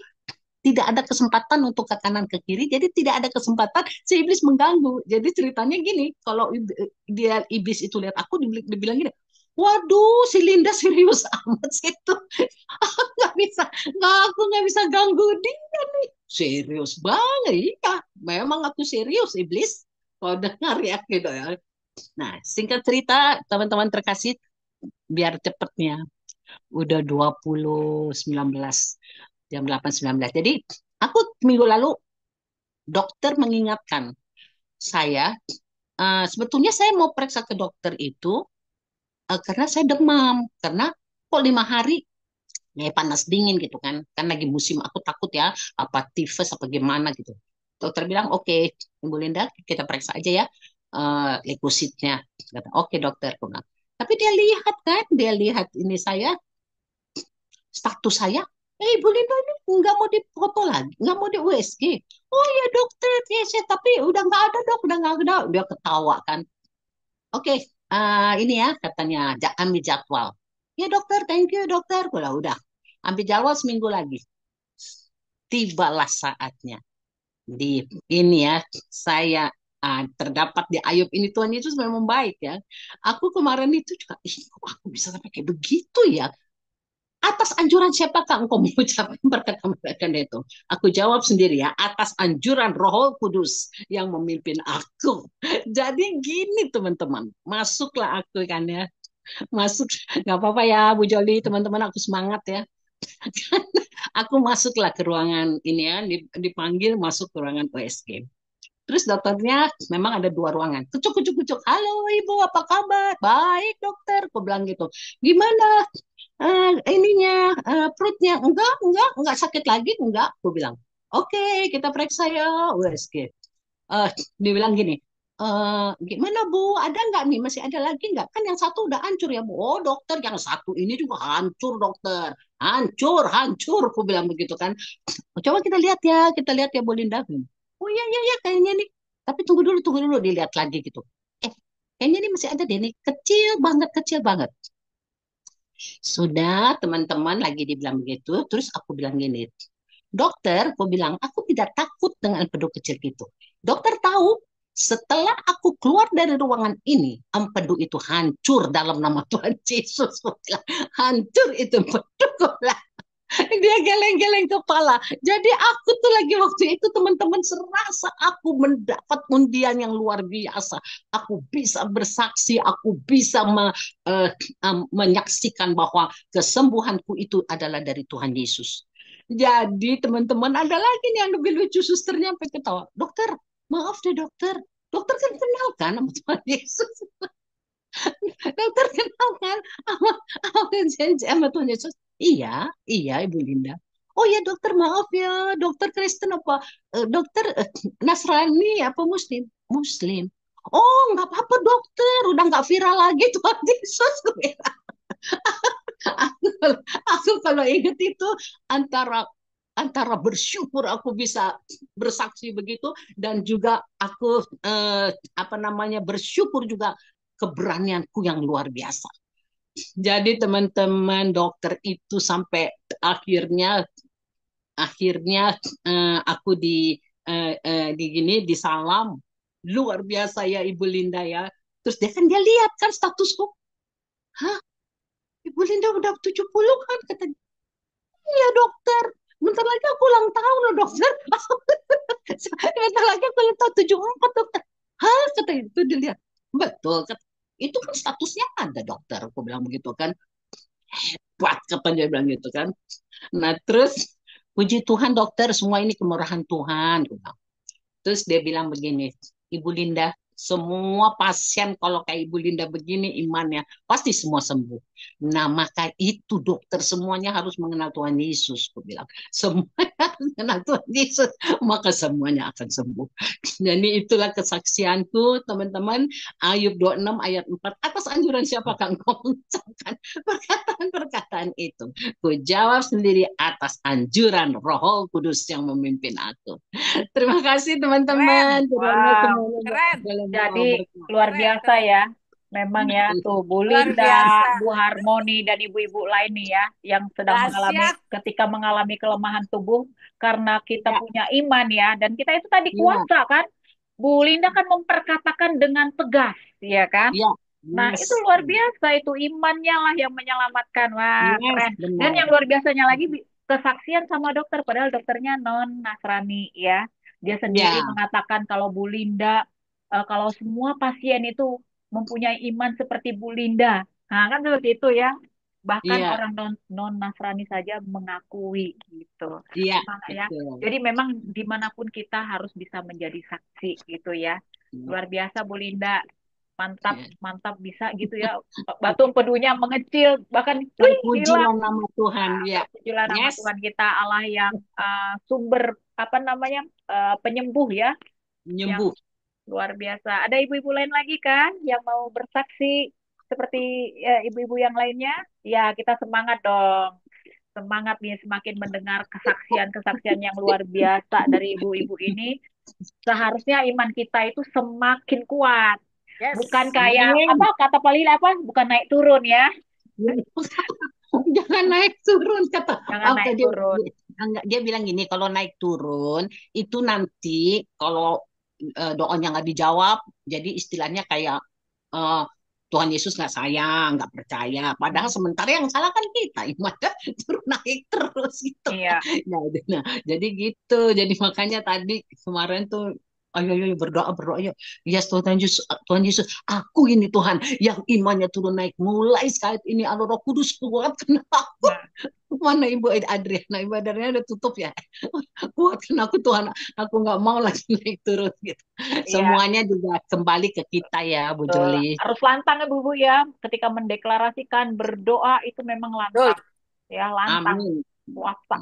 tidak ada kesempatan untuk ke kanan ke kiri, jadi tidak ada kesempatan si iblis mengganggu. Jadi ceritanya gini, kalau iblis itu lihat aku, dibilang gini, waduh, si Linda serius amat situ. Aku nggak bisa ganggu dia nih. Serius banget, iya. Memang aku serius, iblis. Kalau dengar ya gitu ya. Nah, singkat cerita, teman-teman terkasih, biar cepetnya. Udah 2019, jam 8.19. Jadi, aku minggu lalu, dokter mengingatkan saya, sebetulnya saya mau periksa ke dokter itu, karena saya demam. Karena kok 5 hari ya panas dingin gitu kan lagi musim, aku takut ya apa tifus apa gimana gitu. Dokter bilang oke, Ibu Linda kita periksa aja ya leukositnya. Kata oke dokter, aku bilang. Tapi dia lihat ini saya, status saya, Ibu Linda ini nggak mau dipoto lagi, nggak mau di USG. Oh ya dokter, ya saya, tapi udah nggak ada dok, udah nggak ada. Dia ketawa kan. Oke, ini ya katanya ambil jadwal. Ya dokter, thank you dokter. Udah ambil jadwal seminggu lagi. Tibalah saatnya. Di ini ya, saya terdapat di Ayub ini, Tuhan Yesus memang baik ya. Aku kemarin itu juga, kok aku bisa sampai kayak begitu ya? Atas anjuran siapakah engkau mengucapkan perkataan itu? Aku jawab sendiri ya, atas anjuran Roh Kudus yang memimpin aku. Jadi gini teman-teman, masuklah aku kan ya. Masuk, nggak apa-apa ya Bu Joli, teman-teman, aku semangat ya. Aku masuklah ke ruangan ini ya, dipanggil masuk ke ruangan USG. Terus dokternya memang ada 2 ruangan. Kucuk. Halo Ibu, apa kabar? Baik dokter, aku bilang gitu. Gimana ininya perutnya? Enggak sakit lagi, enggak. Aku bilang, oke, kita periksa ya USG. Dia bilang gini, gimana Bu? Ada nggak nih? Masih ada lagi nggak? Kan yang satu udah hancur ya Bu. Oh dokter, yang satu ini juga hancur dokter. Hancur. Aku bilang begitu kan. Coba kita lihat ya Bu Linda. Oh iya, kayaknya nih. Tapi tunggu dulu, dilihat lagi gitu. Kayaknya ini masih ada deh nih. Kecil banget. Sudah teman-teman lagi dibilang begitu. Terus aku bilang gini, dokter, aku bilang, aku tidak takut dengan empedu kecil gitu. Dokter tahu, setelah aku keluar dari ruangan ini, empedu itu hancur dalam nama Tuhan Yesus. Hancur itu empedu. Dia geleng-geleng kepala. Jadi aku tuh lagi waktu itu teman-teman serasa aku mendapat undian yang luar biasa. Aku bisa bersaksi, aku bisa menyaksikan bahwa kesembuhanku itu adalah dari Tuhan Yesus. Jadi teman-teman ada lagi nih yang lebih lucu, susternya sampai ketawa. Dokter, maaf deh dokter, Dokter kan kenal kan sama Tuhan Yesus. Dokter kenal kan sama, sama Tuhan Yesus. Iya, iya Ibu Linda. Oh ya dokter, maaf ya, dokter Kristen apa dokter Nasrani apa Muslim? Muslim. Oh nggak apa-apa dokter, udah nggak viral lagi Tuhan Yesus. Aku kalau ingat itu antara antara bersyukur aku bisa bersaksi begitu dan juga aku apa namanya bersyukur juga keberanianku yang luar biasa. Jadi teman-teman dokter itu sampai akhirnya akhirnya aku di gini di salam luar biasa ya Ibu Linda ya. Terus dia lihat kan statusku. Hah? Ibu Linda udah 70 kan katanya. Iya dokter, bentar lagi aku ulang tahun loh dokter. Bentar lagi aku ulang tahun 74 dokter. Hah? Kata itu dilihat. Betul. Kata, itu kan statusnya ada dokter. Aku bilang begitu kan. Hebat kapan dia bilang gitu kan. Nah terus puji Tuhan dokter semua ini kemurahan Tuhan. Terus dia bilang begini, Ibu Linda, semua pasien kalau kayak Ibu Linda begini imannya pasti semua sembuh. Nah maka itu dokter semuanya harus mengenal Tuhan Yesus. Aku bilang semuanya harus mengenal Tuhan Yesus maka semuanya akan sembuh. Jadi itulah kesaksianku teman-teman. Ayub 26 ayat 4 atas anjuran siapakah engkau mengucapkan perkataan-perkataan itu? Ku jawab sendiri atas anjuran Roh Kudus yang memimpin aku. Terima kasih teman-teman. Wow, keren. Jadi luar biasa ya. Memang ya tuh Bu Linda, Bu Harmoni dan ibu-ibu lain nih ya yang sedang ketika mengalami kelemahan tubuh karena kita punya iman ya dan kita itu tadi kuasa kan. Bu Linda kan memperkatakan dengan tegas ya kan. Nah, itu luar biasa itu imannya lah yang menyelamatkan. Wah, keren. Dan yang luar biasanya lagi kesaksian sama dokter padahal dokternya non Nasrani ya. Dia sendiri mengatakan kalau Bu Linda kalau semua pasien itu mempunyai iman seperti Bu Linda. Nah, kan seperti itu ya. Bahkan orang non Nasrani saja mengakui gitu. Iya, Ya. Jadi memang dimanapun kita harus bisa menjadi saksi gitu ya. Luar biasa Bu Linda. Mantap, mantap bisa gitu ya. Batu empedunya mengecil bahkan terpujilah nama Tuhan ya. Terpujilah nama Tuhan kita Allah yang sumber apa namanya penyembuh ya. Penyembuh. Luar biasa. Ada ibu-ibu lain lagi kan yang mau bersaksi seperti ibu-ibu yang lainnya? Ya, kita semangat dong. Semangat nih semakin mendengar kesaksian-kesaksian yang luar biasa dari ibu-ibu ini. Seharusnya iman kita itu semakin kuat. Bukan kayak apa kata Pak Lila apa? Bukan naik turun ya. Jangan naik turun kata. Jangan naik turun. Dia bilang gini, kalau naik turun itu nanti kalau doanya nggak dijawab, jadi istilahnya kayak Tuhan Yesus nggak sayang, nggak percaya. Padahal sementara yang salah kan kita, imannya turun naik terus gitu. Iya. Nah, jadi gitu. Jadi makanya tadi kemarin tuh ayo berdoa ayo. Yes Tuhan Yesus, aku ini Tuhan yang imannya turun naik mulai saat ini Allah Roh Kudus kuatkan aku. Mana Ibu Adriana udah tutup ya. Kuatkan aku Tuhan, aku nggak mau lagi naik turun gitu. Semuanya juga kembali ke kita ya Bu Joli. Harus lantang ya Bu ya, ketika mendeklarasikan berdoa itu memang lantang. Ya lantang. Puasa.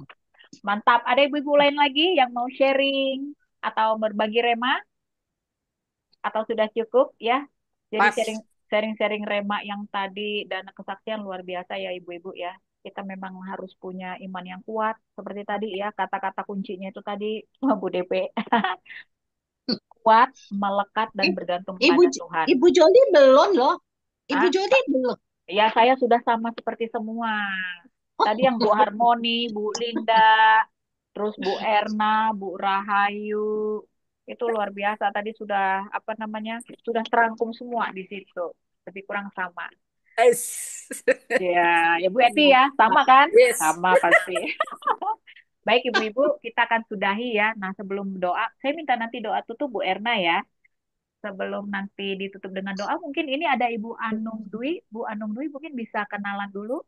Mantap. Ada ibu-ibu lain lagi yang mau sharing atau berbagi rema? Atau sudah cukup ya? Jadi sharing-sharing rema yang tadi dan kesaksian luar biasa ya ibu-ibu ya. Kita memang harus punya iman yang kuat. Seperti tadi ya, kata-kata kuncinya itu tadi Bu DP. Kuat, melekat, dan bergantung pada Tuhan. Ibu Joli belum loh. Ibu Joli belum. Ya, saya sudah sama seperti semua. Tadi yang Bu Harmoni, Bu Linda, terus Bu Erna, Bu Rahayu, itu luar biasa. Tadi sudah apa namanya? Sudah terangkum semua di situ. Lebih kurang sama. Ya Bu Eti ya, sama kan? Sama pasti. Baik Ibu-Ibu, kita akan sudahi ya. Nah sebelum doa, saya minta nanti doa tutup Bu Erna ya. Sebelum nanti ditutup dengan doa, mungkin ini ada Ibu Anung Dwi. Bu Anung Dwi mungkin bisa kenalan dulu.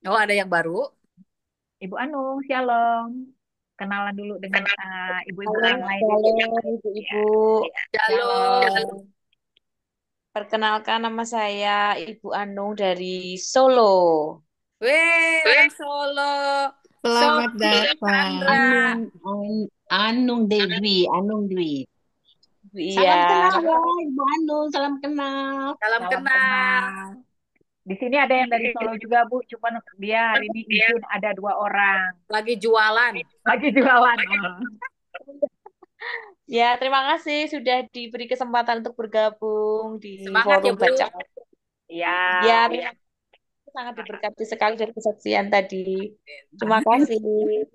Oh, ada yang baru? Ibu Anung, shalom. kenalan dulu dengan ibu-ibu Halo, yang lain. halo Ya. ibu-ibu. Halo. Perkenalkan nama saya Ibu Anung dari Solo. Weh, orang Solo. Selamat Sofi datang. Chandra. Anung Dewi, Anung Dwi. Iya. Salam kenal ya, Ibu Anung, salam kenal. Salam kenal. Di sini ada yang dari Solo juga, Bu. Cuman dia hari ini izin ada 2 orang. Lagi jualan. Lagi jualan. Ya, terima kasih sudah diberi kesempatan untuk bergabung di Semangat ya, forum Bu. baca. Iya. Ya, sangat diberkati sekali dari kesaksian tadi. Terima kasih.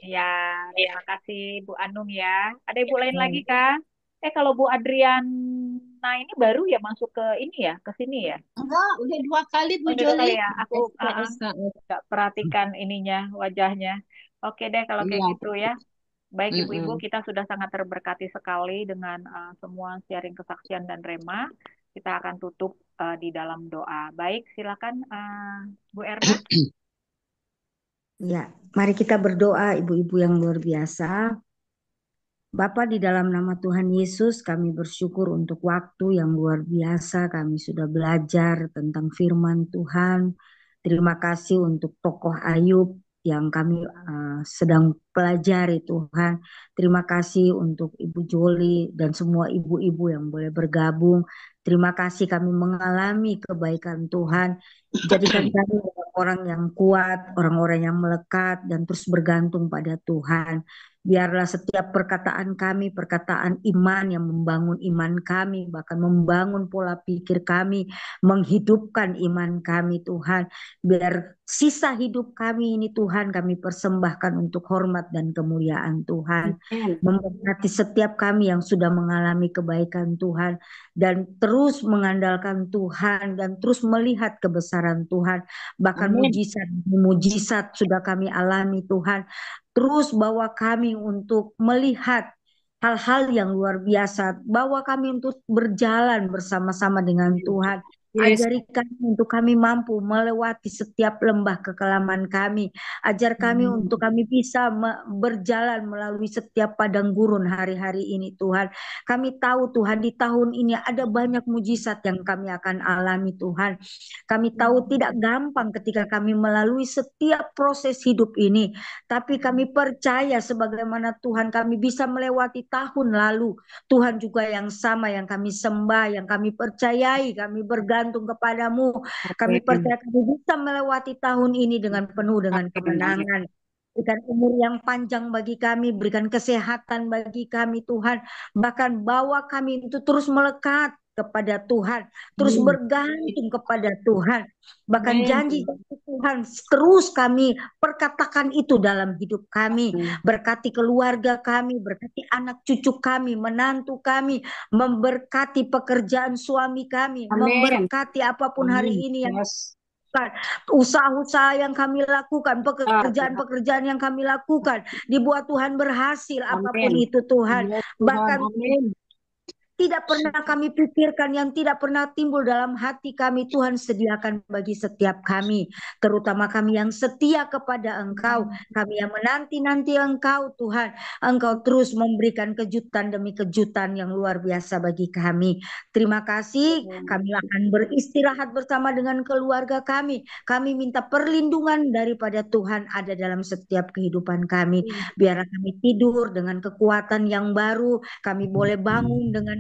Iya, terima kasih Bu Anung ya. Ada ibu lain lagi kah? Kalau Bu Adriana ini baru ya masuk ke ini ya, ke sini ya? Enggak, udah 2 kali Bu Oh, udah 2 kali Joli. ya. Aku nggak perhatikan ininya, wajahnya. Oke deh kalau kayak Iya. gitu ya. Baik ibu-ibu, Mm-mm. kita sudah sangat terberkati sekali dengan semua sharing kesaksian dan rema. Kita akan tutup di dalam doa. Baik, silakan Bu Erna. Ya, mari kita berdoa ibu-ibu yang luar biasa. Bapa, di dalam nama Tuhan Yesus kami bersyukur untuk waktu yang luar biasa. Kami sudah belajar tentang firman Tuhan. Terima kasih untuk tokoh Ayub yang kami sedang pelajari Tuhan. Terima kasih untuk Ibu Joli dan semua ibu-ibu yang boleh bergabung. Terima kasih kami mengalami kebaikan Tuhan. Jadikan kami orang yang kuat, orang-orang yang melekat dan terus bergantung pada Tuhan. Biarlah setiap perkataan kami, perkataan iman yang membangun iman kami, bahkan membangun pola pikir kami, menghidupkan iman kami Tuhan. Biar sisa hidup kami ini Tuhan kami persembahkan untuk hormat dan kemuliaan Tuhan. Memberkati setiap kami yang sudah mengalami kebaikan Tuhan. Dan terus mengandalkan Tuhan dan terus melihat kebesaran Tuhan. Bahkan mujizat sudah kami alami Tuhan. Terus bawa kami untuk melihat hal-hal yang luar biasa. Bawa kami untuk berjalan bersama-sama dengan Tuhan. Ajari kami untuk kami mampu melewati setiap lembah kekelaman kami. Ajar kami untuk kami bisa berjalan melalui setiap padang gurun hari-hari ini Tuhan. Kami tahu Tuhan di tahun ini ada banyak mujizat yang kami akan alami Tuhan. Kami tahu tidak gampang ketika kami melalui setiap proses hidup ini. Tapi kami percaya sebagaimana Tuhan kami bisa melewati tahun lalu. Tuhan juga yang sama yang kami sembah, yang kami percayai, kami bergantung kepadamu. Kami percaya kami bisa melewati tahun ini dengan penuh dengan kemenangan. Berikan umur yang panjang bagi kami, berikan kesehatan bagi kami Tuhan. Bahkan bawa kami untuk terus melekat kepada Tuhan, terus bergantung kepada Tuhan. Bahkan janji Tuhan terus kami perkatakan itu dalam hidup kami. Berkati keluarga kami, berkati anak cucu kami, menantu kami, memberkati pekerjaan suami kami, memberkati apapun hari ini yang usaha-usaha yang kami lakukan, pekerjaan-pekerjaan yang kami lakukan, dibuat Tuhan berhasil apapun itu Tuhan. Bahkan tidak pernah kami pikirkan, yang tidak pernah timbul dalam hati kami, Tuhan sediakan bagi setiap kami. Terutama kami yang setia kepada Engkau, kami yang menanti-nanti Engkau Tuhan. Engkau terus memberikan kejutan demi kejutan yang luar biasa bagi kami. Terima kasih, kami akan beristirahat bersama dengan keluarga kami. Kami minta perlindungan daripada Tuhan ada dalam setiap kehidupan kami. Biar kami tidur dengan kekuatan yang baru, kami boleh bangun dengan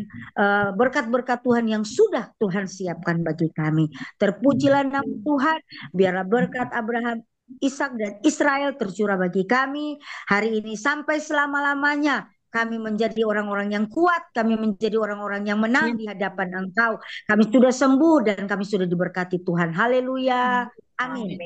berkat-berkat Tuhan yang sudah Tuhan siapkan bagi kami. Terpujilah nama Tuhan, biarlah berkat Abraham, Ishak dan Israel tercurah bagi kami hari ini sampai selama-lamanya. Kami menjadi orang-orang yang kuat, kami menjadi orang-orang yang menang di hadapan Engkau. Kami sudah sembuh dan kami sudah diberkati Tuhan. Haleluya. Amin.